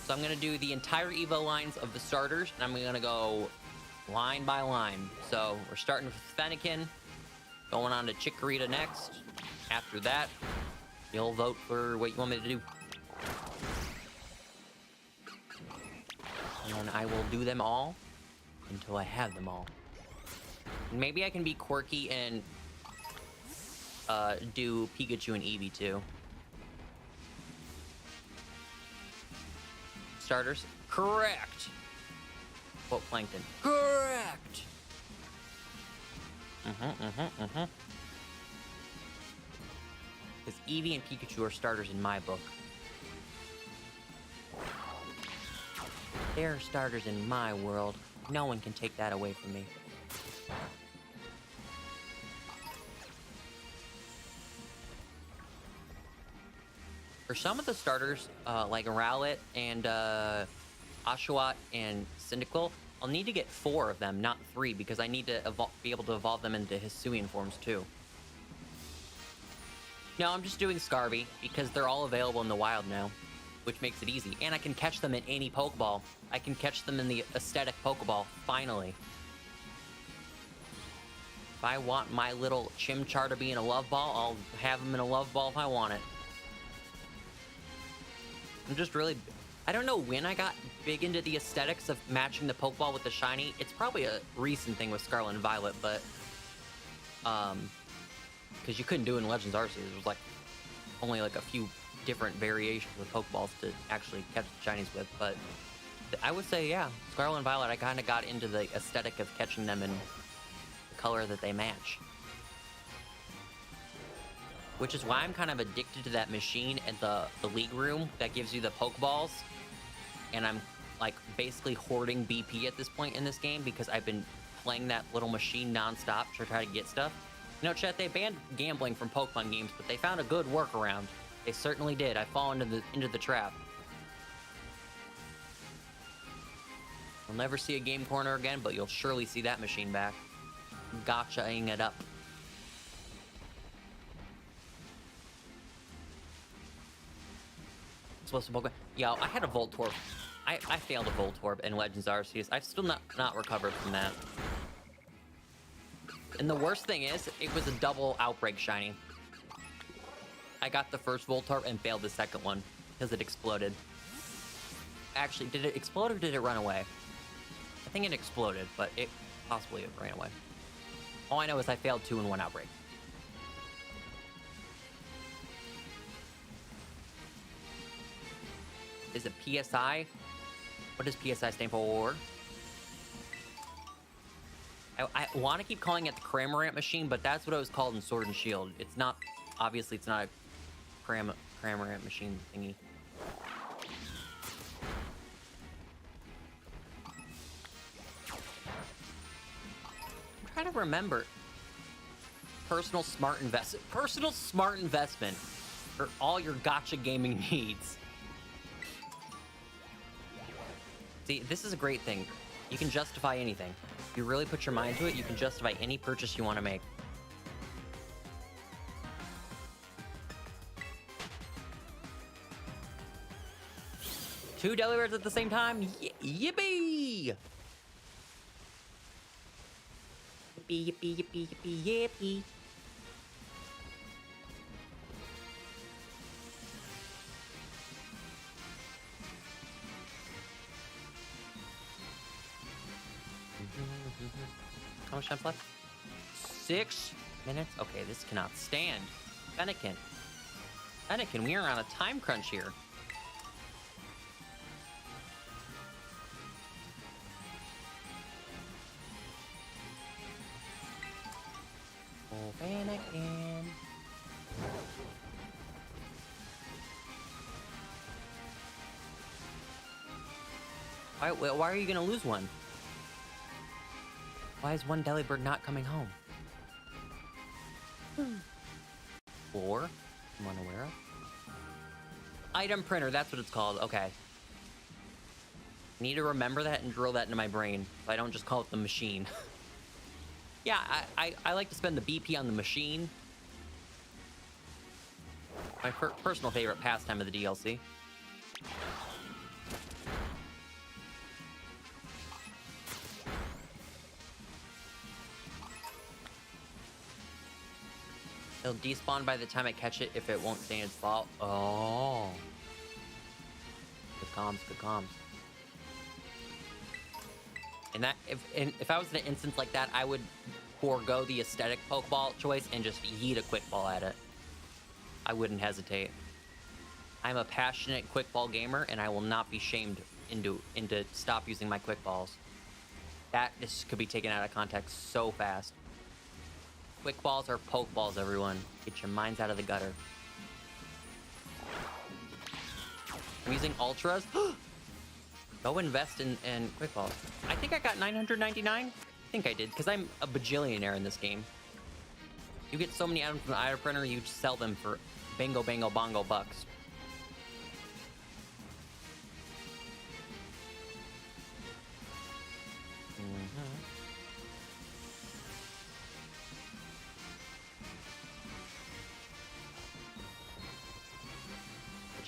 So I'm gonna do the entire Evo lines of the starters, and I'm gonna go line by line. So we're starting with Fennekin, going on to Chikorita next. After that, you'll vote for what you want me to do. And I will do them all until I have them all. Maybe I can be quirky and do Pikachu and Eevee too. Starters? Correct! Quote Plankton. Correct! Because Eevee and Pikachu are starters in my book. They're starters in my world. No one can take that away from me. For some of the starters, like Rowlet and Oshawott and Cyndaquil, I'll need to get 4 of them, not 3, because I need to be able to evolve them into Hisuian forms too. No, I'm just doing Scarvy because they're all available in the wild now, which makes it easy. And I can catch them in any Pokeball. I can catch them in the aesthetic Pokeball, finally. If I want my little Chimchar to be in a Love Ball, I'll have him in a Love Ball if I want it. I'm just really... I don't know when I got big into the aesthetics of matching the Pokeball with the shiny. It's probably a recent thing with Scarlet and Violet, but... because you couldn't do it in Legends Arceus. There was, like, only, like, a few different variations of Pokeballs to actually catch the shinies with, but... I would say, yeah, Scarlet and Violet, I kind of got into the aesthetic of catching them in the color that they match. Which is why I'm kind of addicted to that machine at the League Room that gives you the Pokeballs. And I'm, like, basically hoarding BP at this point in this game because I've been playing that little machine non-stop to try to get stuff. You know, chat, they banned gambling from Pokemon games, but they found a good workaround. They certainly did. I fall into the trap. You'll never see a game corner again, but you'll surely see that machine back. Gotcha-ing it up. Supposed to Pokemon. Yo, I had a Voltorb. I failed a Voltorb in Legends Arceus. I've still not recovered from that. And the worst thing is, it was a double Outbreak shiny. I got the first Voltorb and failed the second one because it exploded. Actually, did it explode or did it run away? I think it exploded, but it possibly ran away. All I know is I failed 2 in 1 Outbreak. Is it PSI? What does PSI stand for? I want to keep calling it the Cramorant machine, but that's what it was called in Sword and Shield. It's not, obviously it's not a Cramorant machine thingy. I'm trying to remember. Personal smart investment for all your gacha gaming needs. See, this is a great thing. You can justify anything. If you really put your mind to it, you can justify any purchase you want to make. Two Delibirds at the same time? Yippee! Yippee, yippee, yippee, yippee, yippee. How much time left? 6 minutes? Okay, this cannot stand. Fennekin, we are on a time crunch here. Oh, Fennekin. Why are you gonna lose one? Why is one Delibird not coming home? Or, I'm unaware of. Item printer, that's what it's called. Okay. Need to remember that and drill that into my brain, so I don't just call it the machine. Yeah, I like to spend the BP on the machine. My personal favorite pastime of the DLC. It'll despawn by the time I catch it if it won't stay in its vault. Oh. Good comms, good comms. And that, if I was in an instance like that, I would forego the aesthetic Pokeball choice and just yeet a Quick Ball at it. I wouldn't hesitate. I'm a passionate Quick Ball gamer, and I will not be shamed into stop using my Quick Balls. This could be taken out of context so fast. Quick Balls are Pokeballs, everyone. Get your minds out of the gutter. I'm using Ultras. Go invest in Quick Balls. I think I got 999. I think I did, because I'm a bajillionaire in this game. You get so many items from the item printer, you sell them for bango, bango, bongo bucks.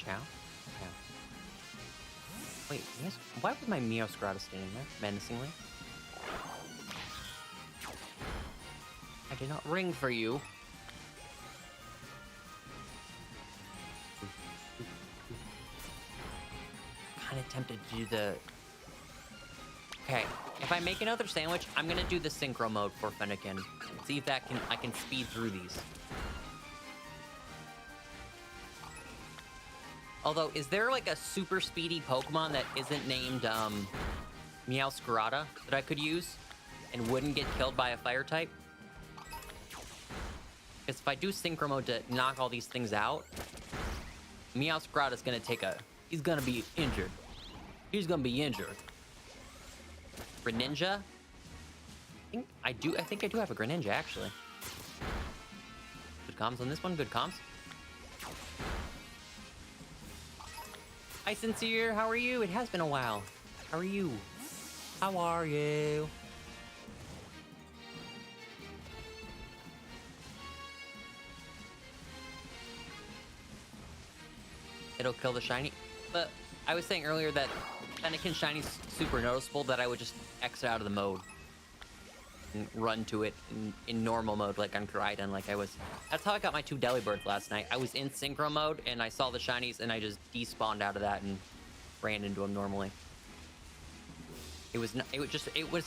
Chow? Yeah. Wait, why was my Meowscarada standing there menacingly? I did not ring for you. Kind of tempted to do the... Okay, if I make another sandwich, I'm gonna do the synchro mode for Fennekin. See if I can speed through these. Although, is there like a super speedy Pokemon that isn't named Meowscarada that I could use and wouldn't get killed by a fire type? Because if I do synchro mode to knock all these things out, Meowscarada's gonna take a... He's gonna be injured. He's gonna be injured. Greninja? I think I do have a Greninja, actually. Good comms on this one, good comms. Hi, Sincere, how are you? It has been a while. How are you? How are you? It'll kill the shiny. But I was saying earlier that Fennekin Shiny's super noticeable that I would just exit out of the mode and run to it in normal mode like on Koraidon like I was. That's how I got my 2 Delibirds last night. I was in synchro mode and I saw the shinies and I just despawned out of that and ran into them normally. It was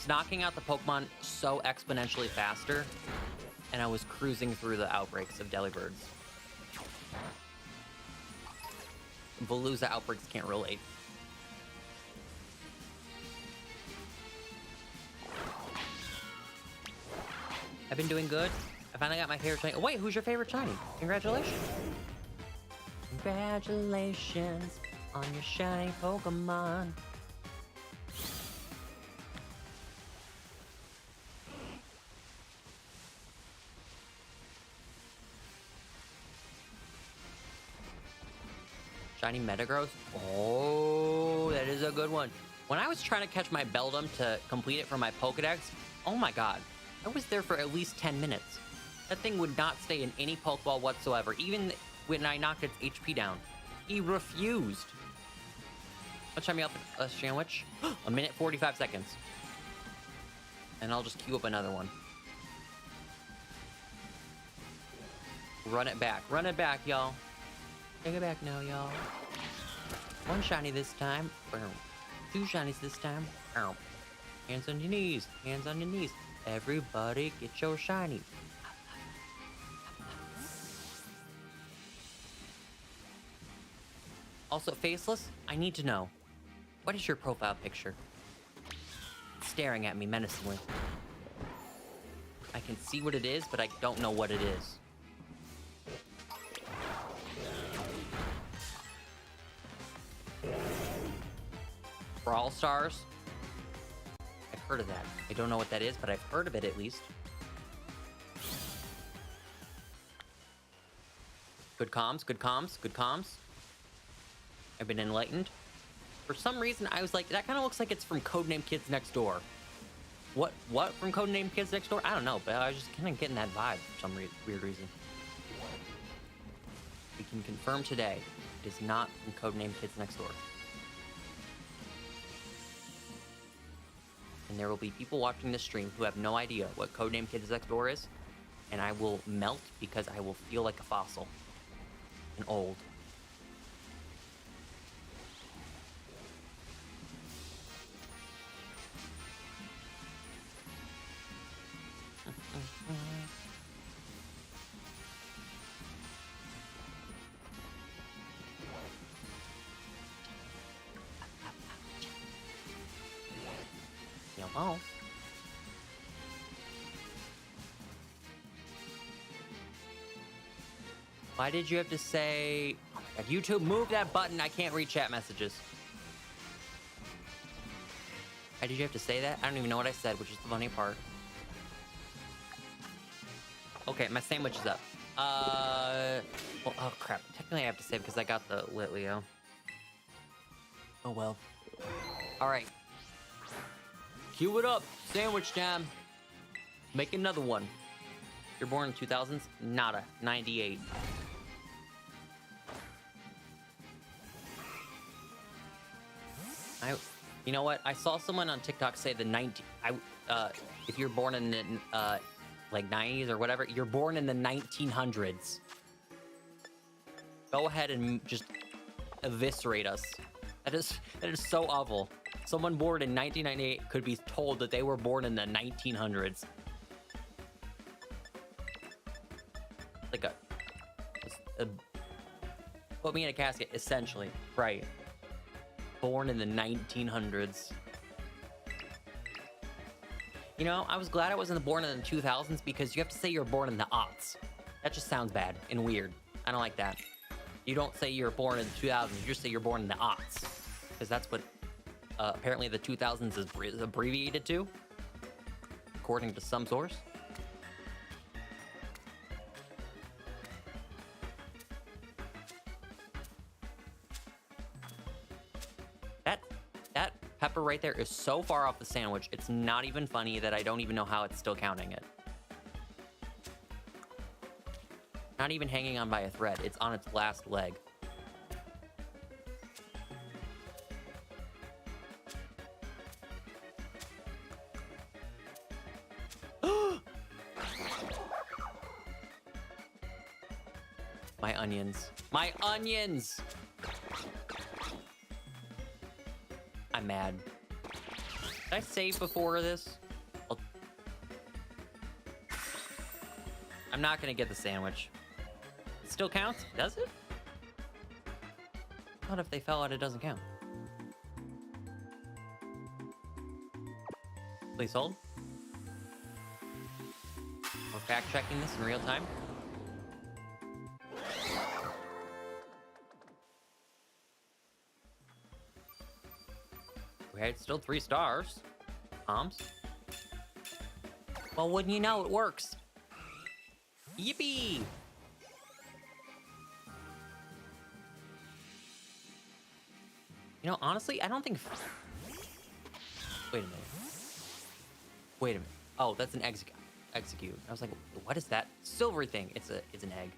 knocking out the Pokemon so exponentially faster and I was cruising through the outbreaks of Delibirds. Veluza outbreaks can't relate. I've been doing good. I finally got my favorite shiny. Oh, wait, who's your favorite shiny? Congratulations. Congratulations on your shiny Pokemon. Shiny Metagross. Oh, that is a good one. When I was trying to catch my Beldum to complete it for my Pokedex, oh my god. I was there for at least 10 minutes. That thing would not stay in any Pokeball whatsoever, even when I knocked its HP down. He refused. Let's try me up a sandwich. A minute 45 seconds. And I'll just queue up another one. Run it back. Run it back, y'all. Take it back now, y'all. 1 shiny this time. 2 shinies this time. Hands on your knees. Hands on your knees. Everybody get your shiny. Also, Faceless, I need to know. What is your profile picture? It's staring at me menacingly. I can see what it is, but I don't know what it is. Brawl Stars? I've heard of that. I don't know what that is, but I've heard of it at least. Good comms, good comms, good comms. I've been enlightened. For some reason, I was like, that kind of looks like it's from Codename Kids Next Door. What from Codename Kids Next Door? I don't know, but I was just kind of getting that vibe for some weird reason. We can confirm today, it is not from Codename Kids Next Door. And there will be people watching this stream who have no idea what Codename Kids Next Door is, and I will melt because I will feel like a fossil and old. Oh. Why did you have to say... Oh my god, YouTube, move that button. I can't read chat messages. Why did you have to say that? I don't even know what I said, which is the funny part. Okay, my sandwich is up. Well, oh crap. Technically I have to say because I got the Litleo. Oh well. Alright. Cue it up. Sandwich time. Make another one. You're born in 2000s? Nada. 98. You know what? I saw someone on TikTok say if you're born in the like 90s or whatever, you're born in the 1900s. Go ahead and just eviscerate us. That is so awful. Someone born in 1998 could be told that they were born in the 1900s. Like put me in a casket, essentially. Right. Born in the 1900s. You know, I was glad I wasn't born in the 2000s because you have to say you're born in the aughts. That just sounds bad and weird. I don't like that. You don't say you're born in the 2000s, you just say you're born in the aughts. Because that's what apparently the 2000s is abbreviated to, according to some source. That pepper right there is so far off the sandwich, it's not even funny that I don't even know how it's still counting it. Not even hanging on by a thread, it's on its last leg. My onions. My onions! I'm mad. Did I save before this? I'm not gonna get the sandwich. It still counts? Does it? What if they fell out? It doesn't count. Please hold. We're fact checking this in real time. Okay, it's still 3 stars. Well, wouldn't you know, it works. Yippee! You know, honestly, I don't think... Wait a minute. Wait a minute. Oh, that's an execute. I was like, what is that silvery thing? It's an egg.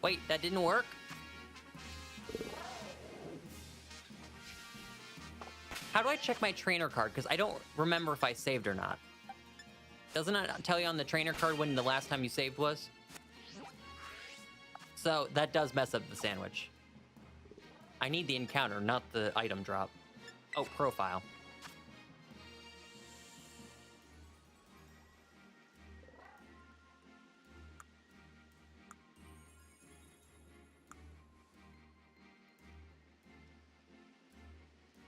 Wait, that didn't work? How do I check my trainer card? Because I don't remember if I saved or not. Doesn't it tell you on the trainer card when the last time you saved was? So that does mess up the sandwich. I need the encounter, not the item drop. Oh, profile.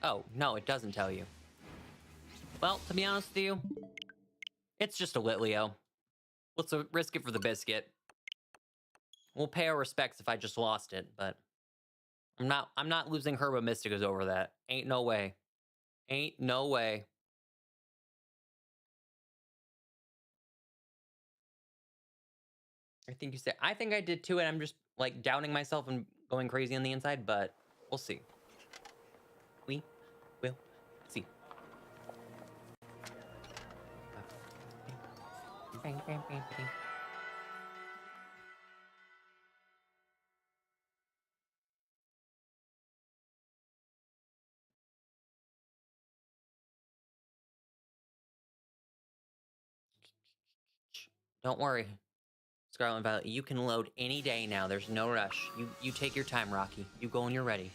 Oh, no, it doesn't tell you. Well, to be honest with you, it's just a Litleo. Let's risk it for the biscuit. We'll pay our respects if I just lost it, but I'm not losing Herba Mysticas over that. Ain't no way. Ain't no way. I think I did too, and I'm just like doubting myself and going crazy on the inside, but we'll see. We will see. Bang, bang, bang, bang. Don't worry, Scarlet Violet. You can load any day now. There's no rush. You take your time, Rocky. You go when you're ready.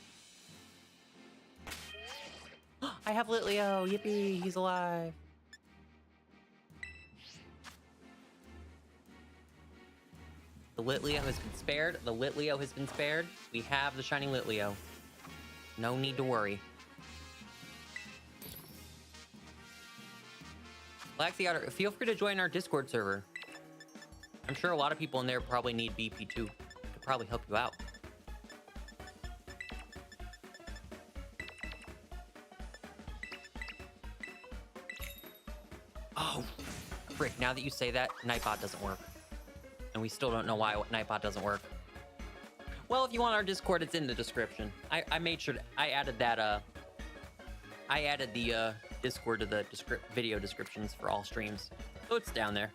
I have Litleo. Yippee! He's alive. The Litleo has been spared. The Litleo has been spared. We have the shiny Litleo. No need to worry. Galaxy Otter, feel free to join our Discord server. I'm sure a lot of people in there probably need BP too. Could probably help you out. Oh, frick, now that you say that, Nightbot doesn't work. And we still don't know why Nightbot doesn't work. Well, if you want our Discord, it's in the description. I made sure I added that, I added the Discord to the video descriptions for all streams. So it's down there.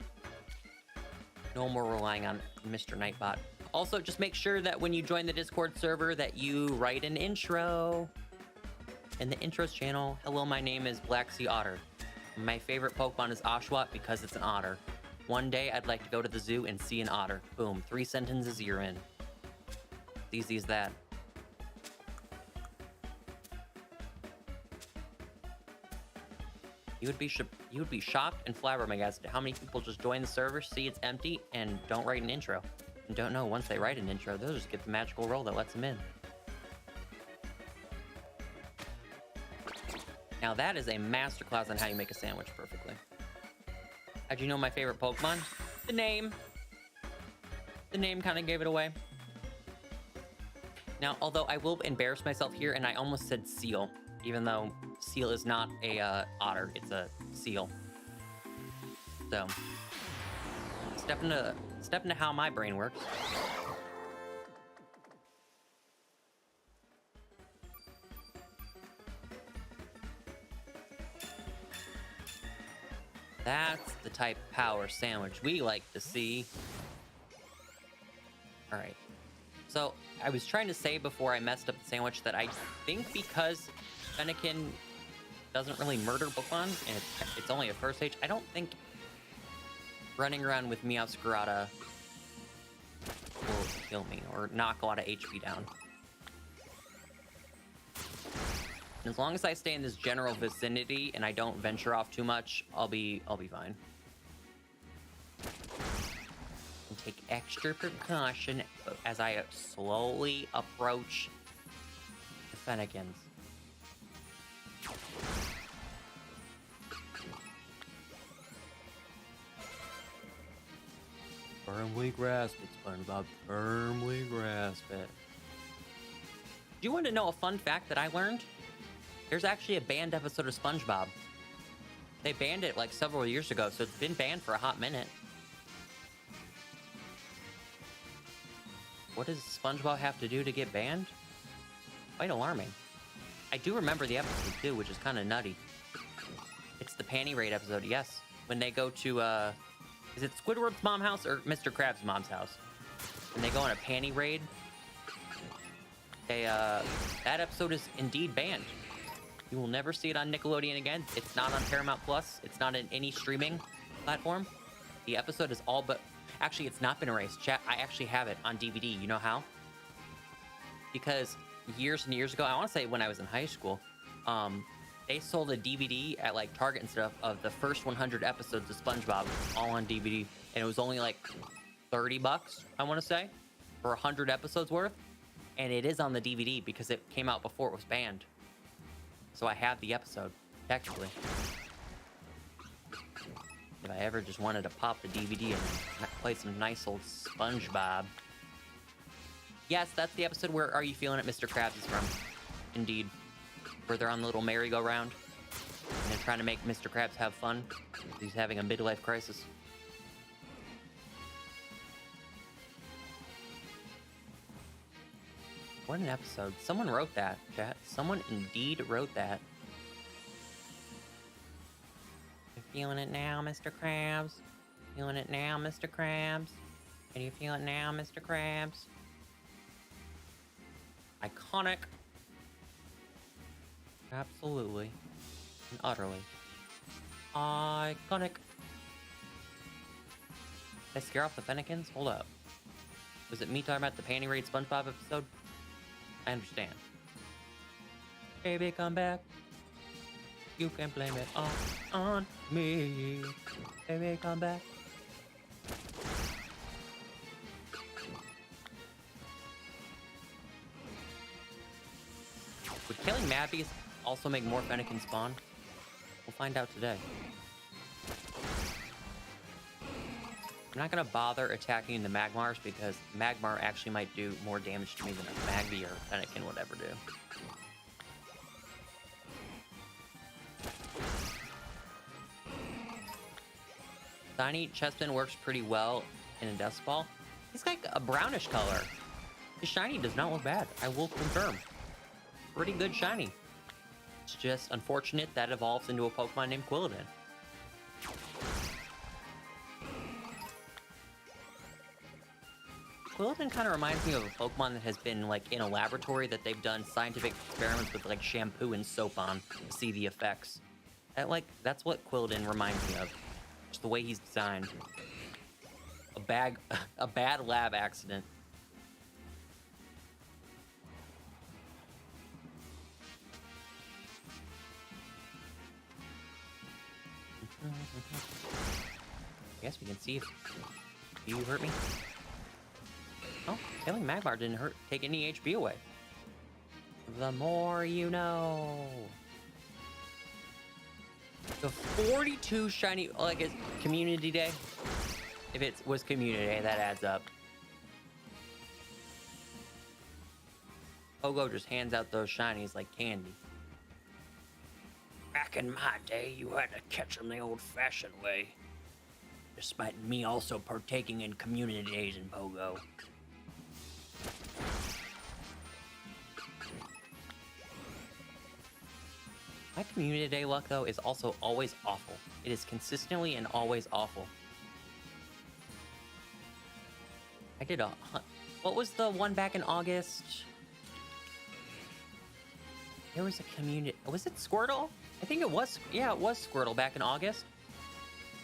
No more relying on Mr. Nightbot. Also, just make sure that when you join the Discord server that you write an intro. In the intros channel, hello, my name is Black Sea Otter. My favorite Pokemon is Oshawott because it's an otter. One day, I'd like to go to the zoo and see an otter. Boom, 3 sentences, you're in. It's easy as that. You would be shocked and flabbergasted at how many people just join the server, see it's empty, and don't write an intro. And don't know once they write an intro, they'll just get the magical roll that lets them in. Now that is a masterclass on how you make a sandwich perfectly. How'd you know my favorite Pokemon? The name. The name kind of gave it away. Now, although I will embarrass myself here, and I almost said seal, even though seal is not a otter, it's a seal. So, step into how my brain works. That's the type of power sandwich we like to see. All right. So I was trying to say before I messed up the sandwich that I think because Fennekin doesn't really murder Pokemon and it's only a first stage, I don't think running around with Meowscarada will kill me or knock a lot of HP down. As long as I stay in this general vicinity and I don't venture off too much, I'll be fine. And take extra precaution as I slowly approach the Fennekins. Firmly grasp it, SpongeBob. Firmly grasp it. Do you want to know a fun fact that I learned? There's actually a banned episode of SpongeBob. They banned it like several years ago, so it's been banned for a hot minute. What does SpongeBob have to do to get banned? Quite alarming. I do remember the episode too, which is kind of nutty. It's the Panty Raid episode, yes. When they go to, is it Squidward's mom's house or Mr. Krabs' mom's house? When they go on a panty raid, that episode is indeed banned. You will never see it on Nickelodeon again. It's not on Paramount Plus. It's not in any streaming platform. The episode is all but... Actually, it's not been erased. Chat, I actually have it on DVD. You know how? Because years and years ago, I want to say when I was in high school, they sold a DVD at like Target and stuff of the first 100 episodes of SpongeBob all on DVD. And it was only like $30, I want to say, for 100 episodes worth. And it is on the DVD because it came out before it was banned. So I have the episode, technically. If I ever just wanted to pop the DVD and play some nice old SpongeBob. Yes, that's the episode where Are You Feeling It, Mr. Krabs is from. Indeed. Where they're on the little merry-go-round. And they're trying to make Mr. Krabs have fun. He's having a midlife crisis. What an episode. Someone wrote that, chat. Someone indeed wrote that. You're feeling it now, Mr. Krabs? Feeling it now, Mr. Krabs? Can you feel it now, Mr. Krabs? Iconic. Absolutely. And utterly. Iconic. Did I scare off the Fennekins? Hold up. Was it me talking about the Panty Raid SpongeBob episode? I understand. Baby, come back. You can blame it all on me. Baby, come back. Would killing Mabbies also make more Fennekin spawn? We'll find out today. I'm not gonna bother attacking the Magmars because Magmar actually might do more damage to me than a Magby or Fennekin would ever do. Shiny Chespin works pretty well in a Dust Ball. He's like a brownish color. His shiny does not look bad, I will confirm. Pretty good shiny. It's just unfortunate that evolves into a Pokemon named Quilladin. Quilladin kind of reminds me of a Pokemon that has been like in a laboratory that they've done scientific experiments with like shampoo and soap on to see the effects. That's what Quilladin reminds me of. Just the way he's designed. A bad lab accident. I guess we can see if you hurt me. Oh, killing Magmar didn't take any HP away. The more you know. The 42 shiny, like it's Community Day. If it was Community Day, that adds up. Pogo just hands out those shinies like candy. Back in my day, you had to catch them the old-fashioned way. Despite me also partaking in Community Days in Pogo. My Community Day luck, though, is also always awful. It is consistently and always awful. I did what was the one back in August? There was a community... Was it Squirtle? I think it was... Yeah, it was Squirtle back in August.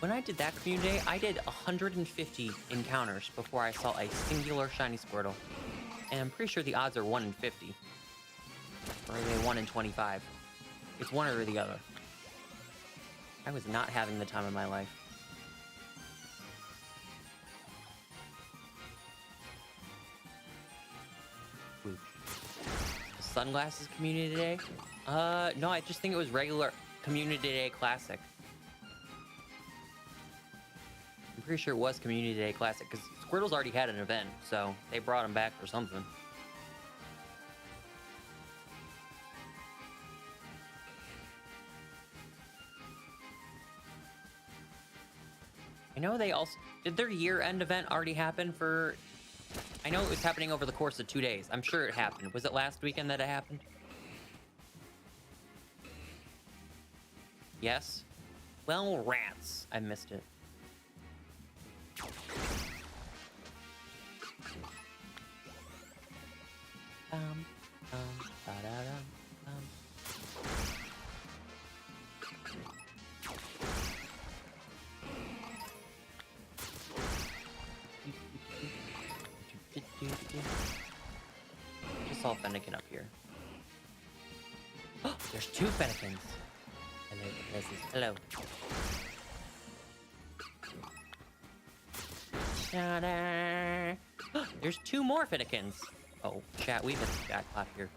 When I did that Community Day, I did 150 encounters before I saw a singular shiny Squirtle. And I'm pretty sure the odds are 1 in 50. Or are they 1 in 25? It's one or the other. I was not having the time of my life. Ooh. The Sunglasses Community Day? No, I just think it was regular Community Day Classic. I'm pretty sure it was Community Day Classic, because Squirtle's already had an event, so they brought him back for something. I know they also... Did their year-end event already happen for... I know it was happening over the course of 2 days. I'm sure it happened. Was it last weekend that it happened? Yes? Well, rats. I missed it. Just saw Fennekin up here. Oh, there's 2 Fennekins. Hello, Hello. Ta-da! There's 2 more Fennekins. Oh, chat, we've hit the jackpot here.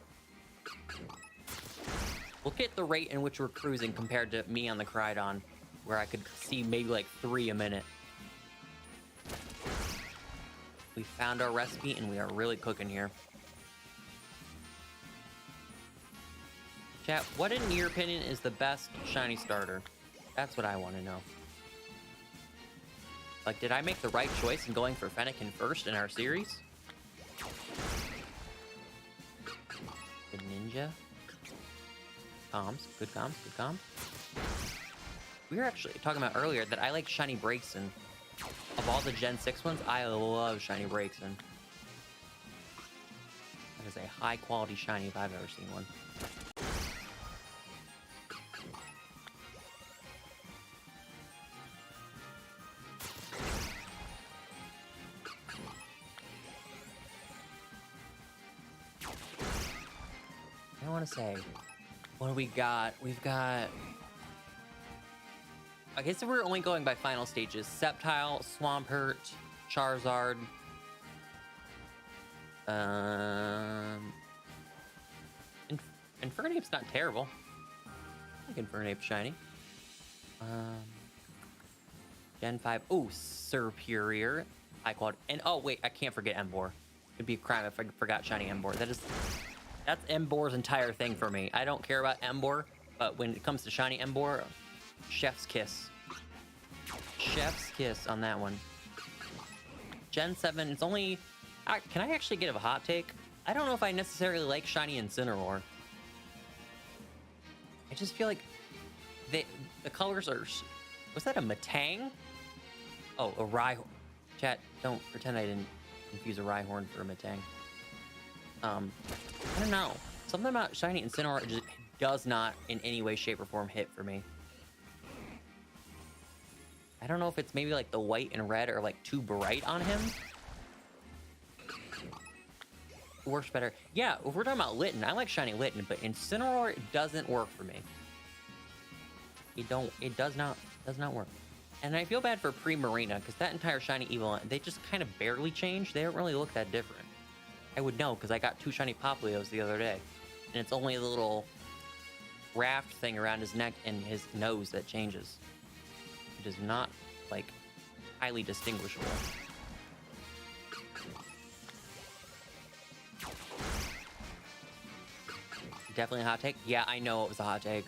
Look at the rate in which we're cruising compared to me on the Crydon, where I could see maybe like 3 a minute. We found our recipe and we are really cooking here. Chat, what in your opinion is the best shiny starter? That's what I want to know. Like, did I make the right choice in going for Fennekin first in our series? Good ninja. Comms. Good comms. Good comms. We were actually talking about earlier that I like shiny Braixen. Of all the Gen 6 ones, I love shiny Braixen. That is a high quality shiny if I've ever seen one. I want to say, what do we got? We've got... I guess if we're only going by final stages, Sceptile, Swampert, Charizard, Infernape's not terrible. I think Infernape's shiny. Gen 5. Oh, Superior. High quality. And oh wait, I can't forget Emboar. It'd be a crime if I forgot shiny Emboar. That's Emboar's entire thing for me. I don't care about Emboar, but when it comes to shiny Emboar, chef's kiss. Chef's kiss on that one. Gen 7, it's only... can I actually get a hot take? I don't know if I necessarily like shiny Incineroar. I just feel like the colors are... Was that a Matang? Oh, a Rhyhorn. Chat, don't pretend I didn't confuse a Rhyhorn for a Metang. I don't know. Something about Shiny Incineroar just does not in any way, shape, or form hit for me. I don't know if it's maybe like the white and red are like too bright on him. It works better. Yeah, if we're talking about Litten, I like Shiny Litten, but Incineroar doesn't work for me. It does not work. And I feel bad for Pre-Marina, because that entire Shiny Eevee, they just kind of barely changed. They don't really look that different. I would know, because I got 2 Shiny Popplios the other day. And it's only the little raft thing around his neck and his nose that changes. It is not, like, highly distinguishable. Definitely a hot take? Yeah, I know it was a hot take.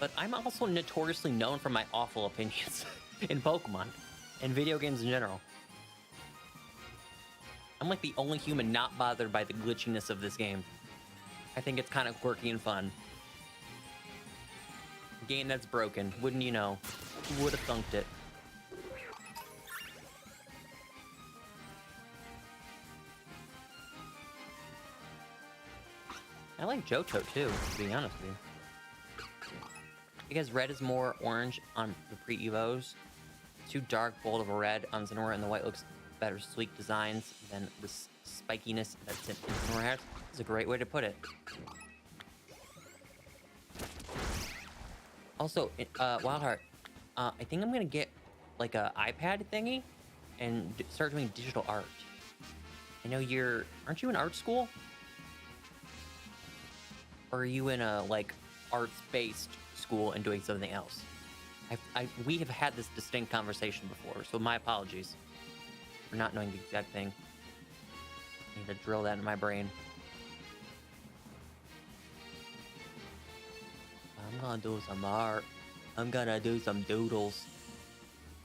But I'm also notoriously known for my awful opinions in Pokemon and video games in general. I'm like the only human not bothered by the glitchiness of this game. I think it's kind of quirky and fun. Game that's broken, wouldn't you know? Who would have thunked it? I like Johto too, to be honest with you. Because red is more orange on the pre-evos. Too dark, bold of a red on Incineroar, and the white looks better, sleek designs than the spikiness that Incineroar has. It's a great way to put it. Also, Wildheart, I think I'm gonna get like a iPad thingy and start doing digital art. I know aren't you in art school? Or are you in a like arts-based school and doing something else? We have had this distinct conversation before, so my apologies for not knowing the exact thing. I need to drill that in my brain. I'm gonna do some art. I'm gonna do some doodles.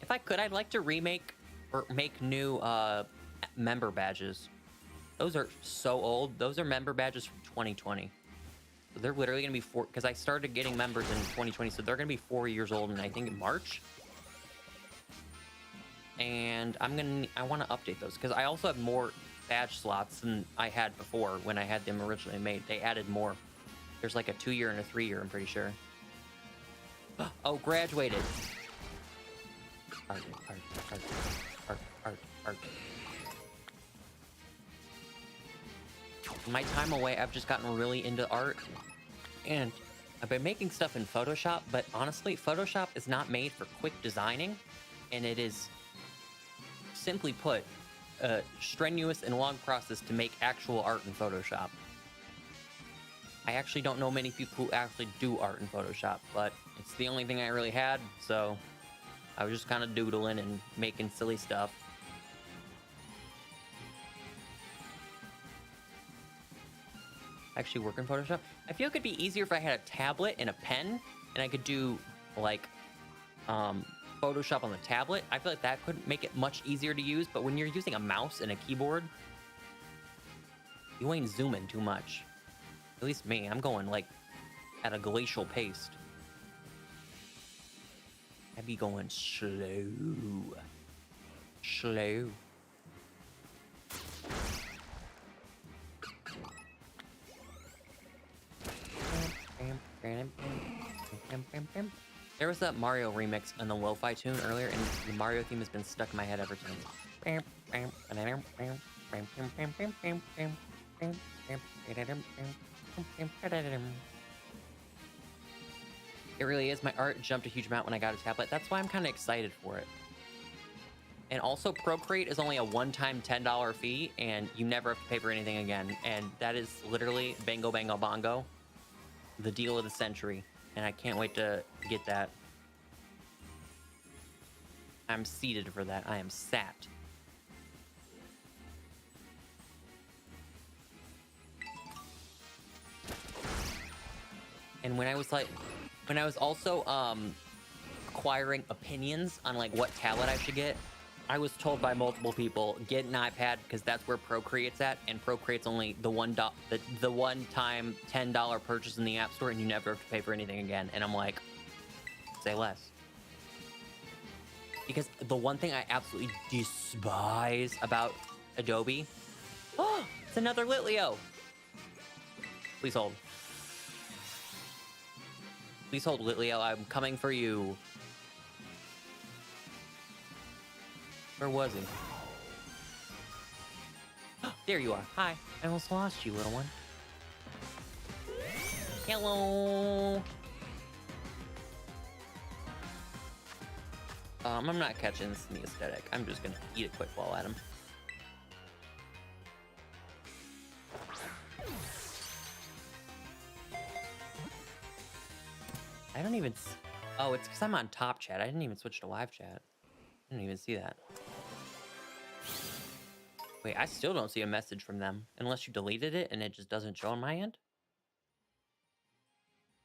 If I could, I'd like to remake or make new member badges. Those are so old. Those are member badges from 2020. So they're literally gonna be because I started getting members in 2020, so they're gonna be 4 years old in I think in March. And I want to update those because I also have more badge slots than I had before when I had them originally made. They added more. There's like a 2-year and a 3-year, I'm pretty sure. Oh, graduated. Art. My time away, I've just gotten really into art. And I've been making stuff in Photoshop, but honestly, Photoshop is not made for quick designing. And it is, simply put, a strenuous and long process to make actual art in Photoshop. I actually don't know many people who actually do art in Photoshop, but it's the only thing I really had, so I was just kind of doodling and making silly stuff. Actually work in Photoshop. I feel it could be easier if I had a tablet and a pen, and I could do, like, Photoshop on the tablet. I feel like that could make it much easier to use, but when you're using a mouse and a keyboard, you ain't zooming too much. At least me, I'm going like at a glacial pace. I'd be going slow. There was that Mario remix on the lo-fi tune earlier, and the Mario theme has been stuck in my head ever since. It really is. My art jumped a huge amount when I got a tablet. That's why I'm kind of excited for it. And also, Procreate is only a one-time $10 fee, and you never have to pay for anything again. And that is literally bango bango bongo, the deal of the century. And I can't wait to get that. I'm seated for that. I am sat. And when I was also acquiring opinions on like what tablet I should get, I was told by multiple people, get an iPad because that's where Procreate's at, and Procreate's only the one-time $10 purchase in the App Store, and you never have to pay for anything again. And I'm like, say less. Because the one thing I absolutely despise about Adobe... Oh, it's another Litleo! Please hold. Please hold, Litleo. I'm coming for you. Where was he? There you are. Hi. I almost lost you, little one. Hello. I'm not catching this in the aesthetic. I'm just gonna eat a quick ball at him. I don't even... Oh, it's because I'm on top chat. I didn't even switch to live chat. I didn't even see that. Wait, I still don't see a message from them. Unless you deleted it and it just doesn't show on my end?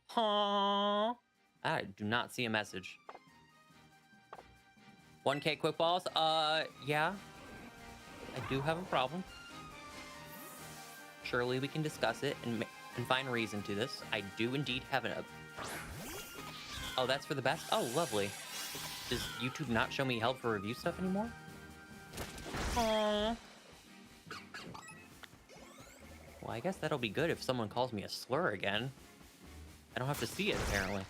Huh? I do not see a message. 1K quick balls? Yeah. I do have a problem. Surely we can discuss it and find reason to this. I do indeed have an... Oh, that's for the best? Oh, lovely. Does YouTube not show me help for review stuff anymore? Aww. Well, I guess that'll be good if someone calls me a slur again. I don't have to see it, apparently.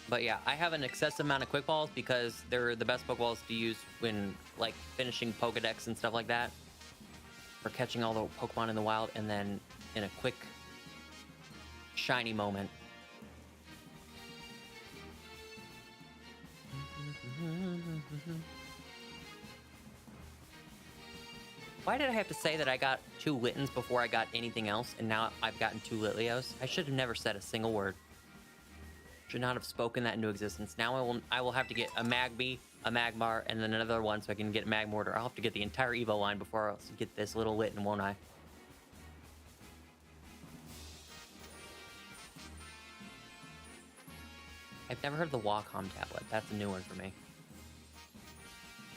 But yeah, I have an excessive amount of quick balls because they're the best Pokeballs to use when, like, finishing Pokedex and stuff like that. For catching all the Pokemon in the wild and then in a quick, shiny moment. Why did I have to say that I got 2 Littens before I got anything else, and now I've gotten 2 Litleos? I should have never said a single word. Should not have spoken that into existence. Now I will have to get a Magby, a Magmar, and then another one so I can get Magmortar. I'll have to get the entire Evo line before I'll get this little Litten, won't I? I've never heard of the Wacom tablet. That's a new one for me.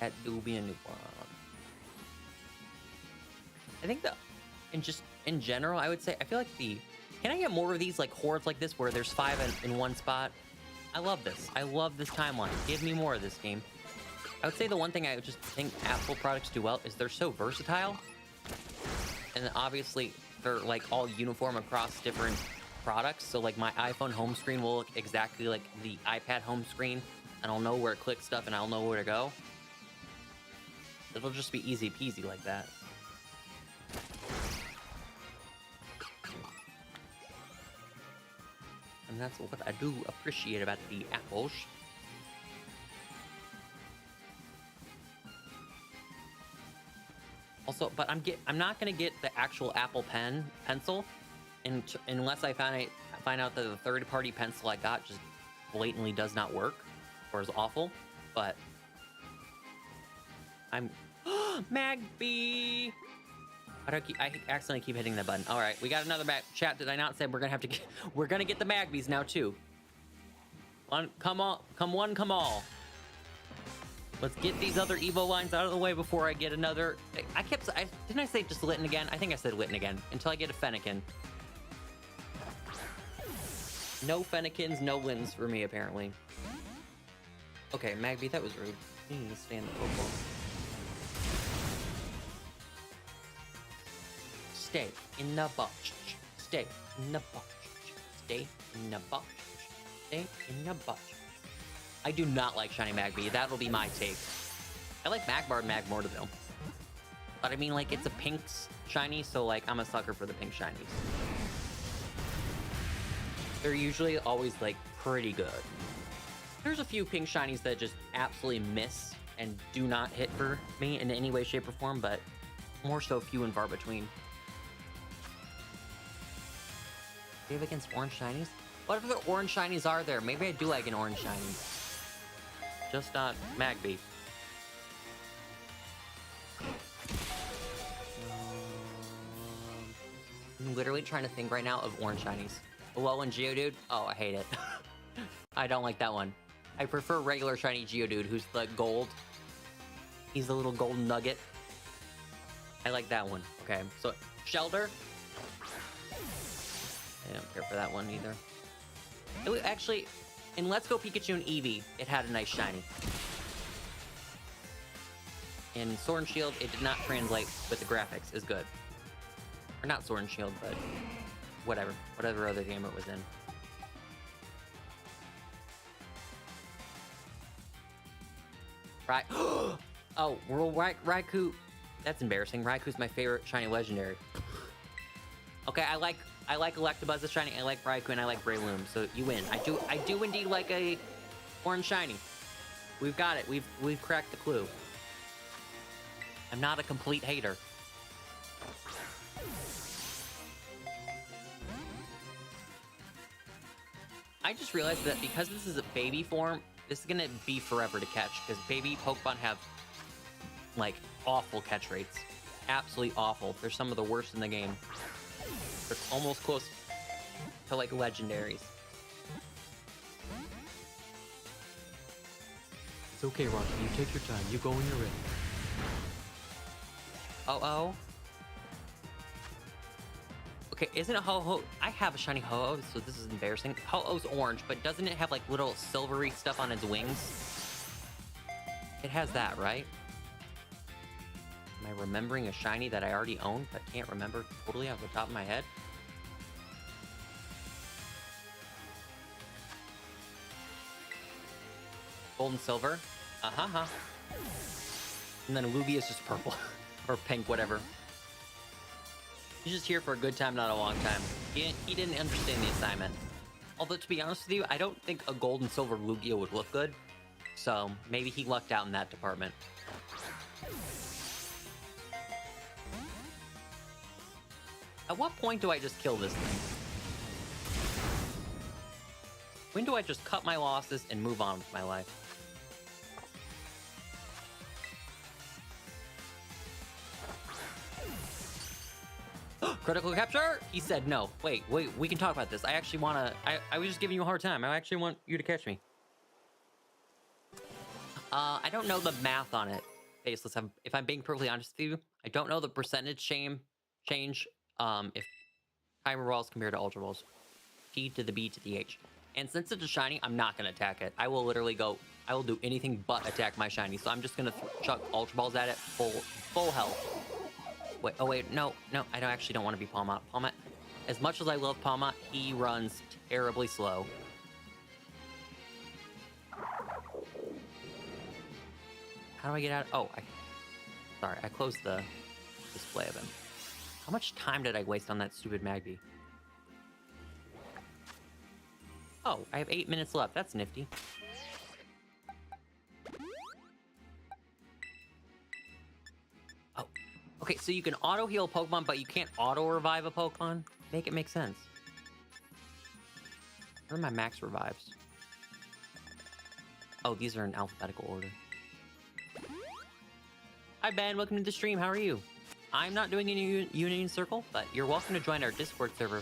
That do be a new one. I think in general, I would say, I feel like can I get more of these, like, hordes like this where there's 5 in one spot? I love this. I love this timeline. Give me more of this game. I would say the one thing I just think Apple products do well is they're so versatile. And then obviously, they're, like, all uniform across different products. So, like, my iPhone home screen will look exactly like the iPad home screen. And I'll know where to click stuff and I'll know where to go. It'll just be easy peasy like that. And that's what I do appreciate about the apples. Also, but I'm not gonna get the actual Apple pencil unless I find out that the third-party pencil I got just blatantly does not work or is awful. But I'm Magby. I accidentally keep hitting that button. All right, we got another chat. Did I not say we're gonna get the Magbies now too? Come on, come one, come all. Let's get these other Evo lines out of the way before I get another. Didn't I say just Litten again? I think I said Litten again until I get a Fennekin. No Fennekins, no Littens for me apparently. Okay, Magby, that was rude. You need to stay in the Pokeball. Stay in the box. Stay in the box. Stay in the box. Stay in the box. I do not like Shiny Magby. That'll be my take. I like Magmar and Magmortar though. But I mean, like, it's a pink shiny, so like I'm a sucker for the pink shinies. They're usually always like pretty good. There's a few pink shinies that just absolutely miss and do not hit for me in any way, shape, or form, but more so few and far between. Save against orange shinies? What other orange shinies are there? Maybe I do like an orange shiny. Just not Magby. I'm literally trying to think right now of orange shinies. Alolan Geodude? Oh, I hate it. I don't like that one. I prefer regular shiny Geodude, who's the gold. He's the little golden nugget. I like that one. Okay, so Shelter. I don't care for that one either. Actually, in Let's Go Pikachu and Eevee, it had a nice shiny. In Sword and Shield, it did not translate with the graphics as good. Or not Sword and Shield, but whatever other game it was in. Right. Oh, Raikou. That's embarrassing. Raikou's my favorite shiny legendary. Okay, I like Electabuzz as shiny. I like Raikou and I like Breloom. So you win. I do indeed like a orange shiny. We've got it. We've cracked the clue. I'm not a complete hater. I just realized that because this is a baby form, this is gonna be forever to catch, because baby Pokemon have like awful catch rates. Absolutely awful. They're some of the worst in the game. They're almost close to like legendaries. It's okay, Rocky. You take your time. You go when you're ready. Oh. Okay, isn't it Ho-Oh? I have a shiny Ho-Oh, so this is embarrassing. Ho-Oh's orange, but doesn't it have like little silvery stuff on its wings? It has that, right? Am I remembering a shiny that I already own but can't remember totally off the top of my head? Gold and silver? Uh-huh. And then Lugia is just purple. Or pink, whatever. He's just here for a good time, not a long time. He didn't understand the assignment. Although, to be honest with you, I don't think a gold and silver Lugia would look good. So, maybe he lucked out in that department. At what point do I just kill this thing? When do I just cut my losses and move on with my life? Critical capture? He said no. Wait, we can talk about this. I actually want to... I was just giving you a hard time. I actually want you to catch me. I don't know the math on it, Faceless. If I'm being perfectly honest with you, I don't know the percentage change if Timer Balls compared to Ultra Balls. T to the B to the H. And since it's a shiny, I'm not going to attack it. I will literally go... I will do anything but attack my shiny. So I'm just going to chuck Ultra Balls at it full health. Wait, no, I actually don't want to be Palmot. Palmot, as much as I love Palmot, he runs terribly slow. How do I get out? Oh, sorry, I closed the display of him. How much time did I waste on that stupid Magby? Oh, I have 8 minutes left. That's nifty. Oh. Okay, so you can auto-heal a Pokemon, but you can't auto-revive a Pokemon? Make it make sense. Where are my max revives? Oh, these are in alphabetical order. Hi, Ben. Welcome to the stream. How are you? I'm not doing any Union Circle, but you're welcome to join our Discord server.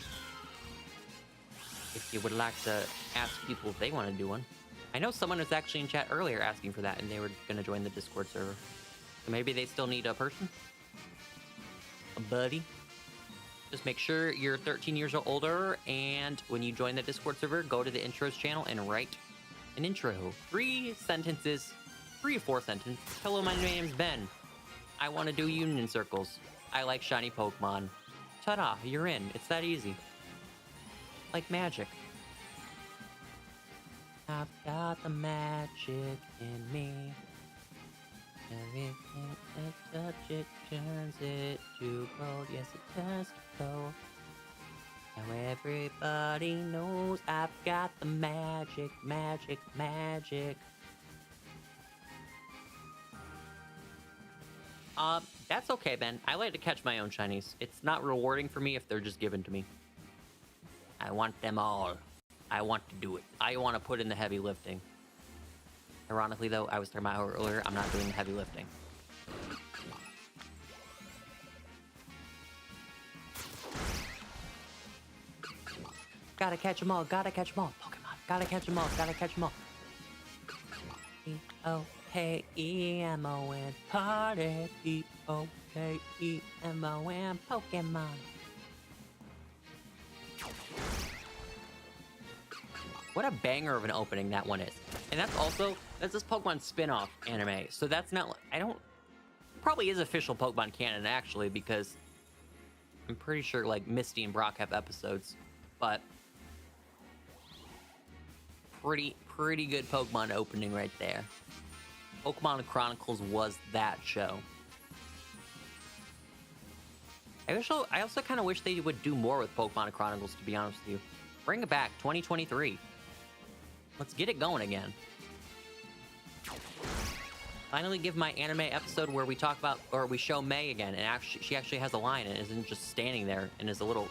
If you would like to ask people if they want to do one. I know someone was actually in chat earlier asking for that, and they were going to join the Discord server. So maybe they still need a person? A buddy. Just make sure you're 13 years or older, and when you join the Discord server, go to the intros channel and write an intro. 3 sentences, 3 or 4 sentences. Hello, my name's Ben. I want to do Union Circles. I like shiny Pokemon. Ta-da, you're in. It's that easy. Like magic. I've got the magic in me. Everything I touch, it turns it to gold. Yes, it does gold. Now everybody knows I've got the magic, magic, magic. That's okay, Ben. I like to catch my own shinies. It's not rewarding for me if they're just given to me. I want them all. I want to do it. I want to put in the heavy lifting. Ironically, though, I was talking about earlier, I'm not doing the heavy lifting. Gotta catch them all. Gotta catch them all. Pokemon. Gotta catch them all. Gotta catch them all. P-O-K-E-M-O-N. Party. P-O-K-E-M-O-N. Pokemon. What a banger of an opening that one is. And that's this Pokemon spin-off anime. So that's not, probably is official Pokemon canon actually, because I'm pretty sure like Misty and Brock have episodes, but pretty good Pokemon opening right there. Pokemon Chronicles was that show. I also kind of wish they would do more with Pokemon Chronicles, to be honest with you. Bring it back, 2023. Let's get it going again. Finally give my anime episode where we talk about, or we show May again, and she actually has a line and isn't just standing there, and is a little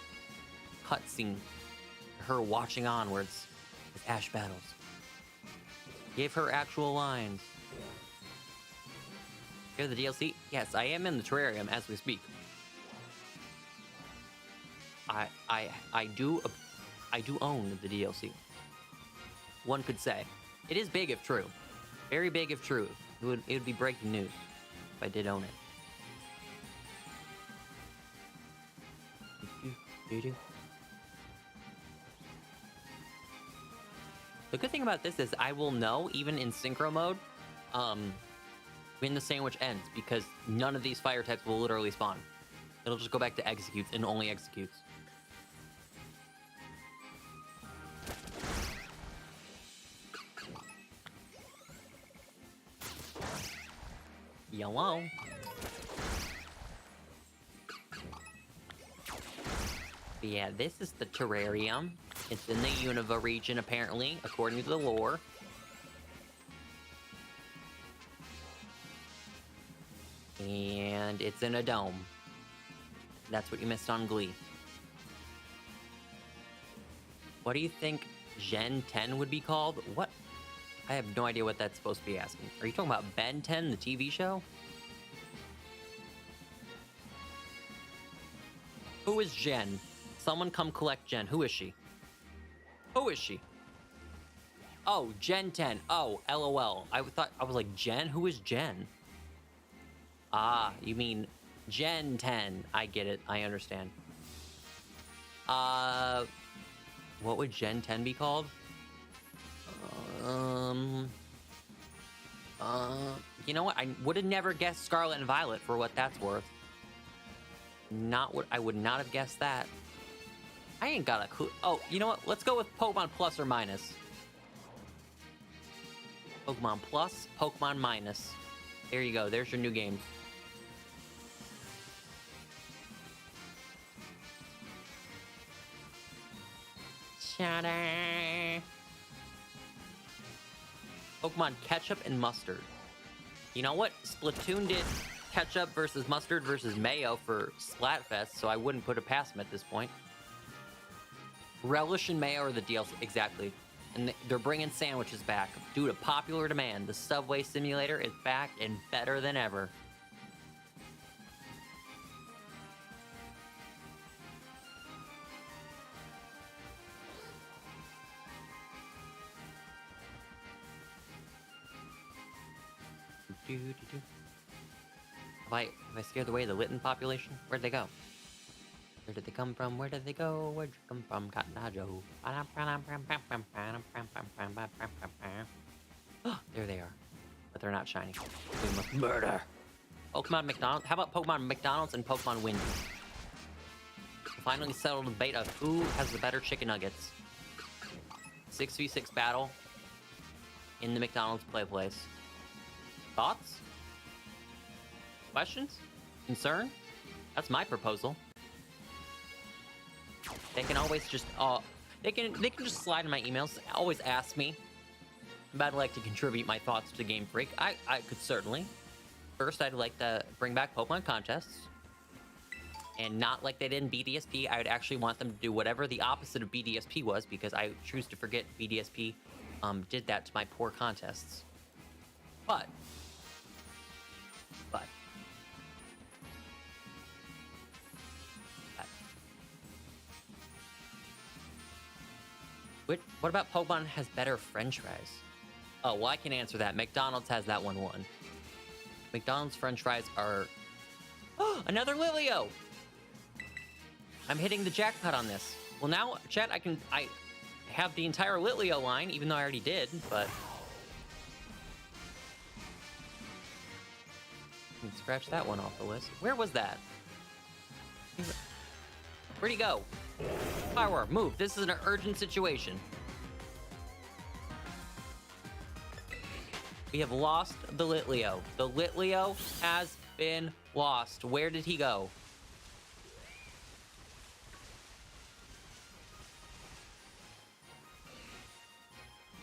cutscene, her watching onwards with Ash battles. Give her actual lines. Here's the DLC. Yes, I am in the terrarium as we speak. I do own the DLC. One could say. It is big if true. Very big if true. It would be breaking news if I did own it. The good thing about this is I will know, even in synchro mode, when the sandwich ends, because none of these fire types will literally spawn. It'll just go back to executes and only executes. Yellow. But yeah, this is the terrarium. It's in the Unova region, apparently, according to the lore. And it's in a dome. That's what you missed on Glee. What do you think Gen 10 would be called? What? I have no idea what that's supposed to be asking. Are you talking about Ben 10, the TV show? Who is Jen? Someone come collect Jen. Who is she? Who is she? Oh, Gen 10. Oh, LOL. I was like, Jen? Who is Jen? Ah, you mean Gen 10. I get it. I understand. What would Gen 10 be called? You know what? I would have never guessed Scarlet and Violet for what that's worth. I would not have guessed that. I ain't got a clue. Oh, you know what? Let's go with Pokemon Plus or Minus. Pokemon Plus, Pokemon Minus. There you go. There's your new games. Ta-da! Pokemon Ketchup and Mustard. You know what? Splatoon did Ketchup versus Mustard versus Mayo for Splatfest, so I wouldn't put it past them at this point. Relish and Mayo are the DLC, exactly. And they're bringing sandwiches back. Due to popular demand, the Subway Simulator is back and better than ever. Have I scared away the Litten population? Where'd they go? Where did they come from? Where did they go? Where'd you come from, Cotton Eye Joe? There they are. But they're not shiny. We must murder. Pokemon McDonald's. How about Pokemon McDonald's and Pokemon Wendy's? Finally settled the debate of who has the better chicken nuggets. 6v6 battle in the McDonald's play place. Thoughts? Questions? Concern? That's my proposal. They can always just they can just slide in my emails. Always ask me if I'd like to contribute my thoughts to Game Freak. I could certainly. First, I'd like to bring back Pokemon contests. And not like they did in BDSP. I would actually want them to do whatever the opposite of BDSP was, because I choose to forget BDSP did that to my poor contests. But what about Pokemon has better french fries? Oh, well, I can answer that. McDonald's has that one won. McDonald's french fries are... Oh, another Lilio! I'm hitting the jackpot on this. Well, now, chat, have the entire Litleo line, even though I already did, but... I can scratch that one off the list. Where was that? Where'd he go? Power, move. This is an urgent situation. We have lost the Litleo. The Litleo has been lost. Where did he go?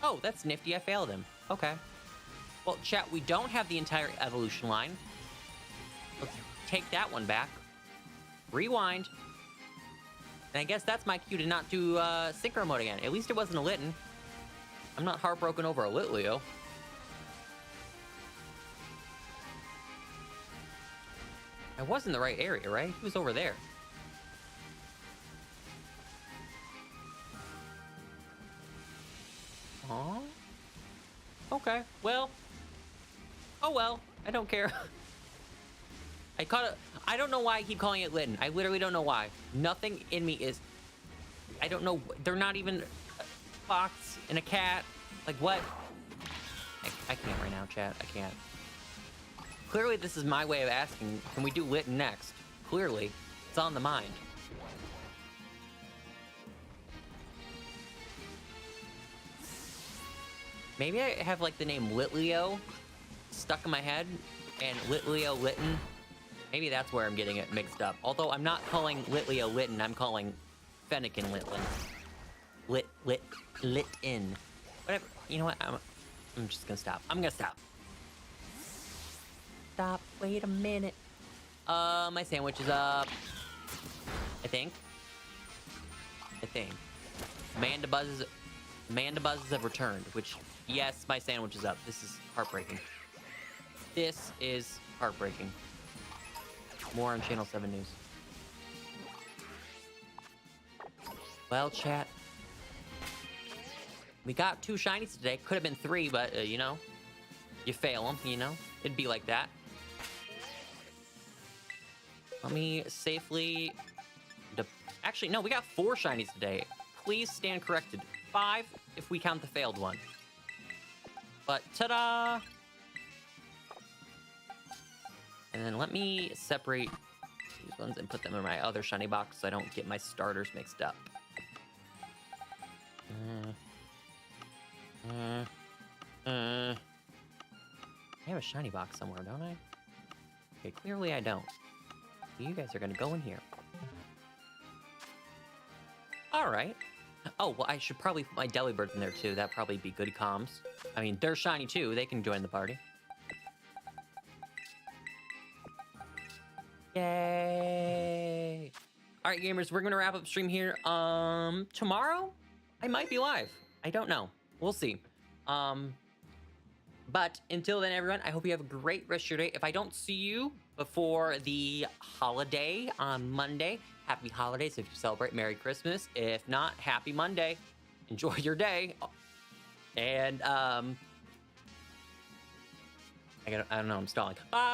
Oh, that's nifty. I failed him. Okay. Well, chat, we don't have the entire evolution line. Let's take that one back. Rewind. And I guess that's my cue to not do Synchro mode again. At least it wasn't a Litten. I'm not heartbroken over a Litleo. I was in the right area, right? He was over there. Aw. Okay, well. Oh well, I don't care. I caught it. I don't know why I keep calling it Litten. I literally don't know why. Nothing in me is... I don't know. They're not even a fox and a cat. Like, what? I can't right now, chat. I can't. Clearly, this is my way of asking, can we do Litten next? Clearly, it's on the mind. Maybe I have, like, the name Litleo stuck in my head, and Litleo Litten. Maybe that's where I'm getting it mixed up. Although I'm not calling Litleo Litten, I'm calling Fennekin Litlin. Lit-in. Whatever. You know what? I'm just gonna stop. I'm gonna stop. Stop. Wait a minute. My sandwich is up. I think. Amanda Buzzes have returned, which, yes, my sandwich is up. This is heartbreaking. This is heartbreaking. More on Channel 7 News. Well, chat. We got 2 shinies today. Could have been 3, but, you know. You fail them, you know. It'd be like that. Let me safely... Actually, no, we got 4 shinies today. Please stand corrected. 5 if we count the failed one. But, ta-da! And then let me separate these ones and put them in my other shiny box so I don't get my starters mixed up. I have a shiny box somewhere, don't I? Okay, clearly I don't. You guys are gonna go in here. Alright. Oh, well, I should probably put my Delibirds in there too. That'd probably be good comms. I mean, they're shiny too. They can join the party. Yay! All right, gamers, we're gonna wrap up stream here. Tomorrow, I might be live. I don't know. We'll see. But until then, everyone, I hope you have a great rest of your day. If I don't see you before the holiday on Monday, happy holidays. If you celebrate, Merry Christmas. If not, happy Monday. Enjoy your day. And I don't know. I'm stalling. Bye.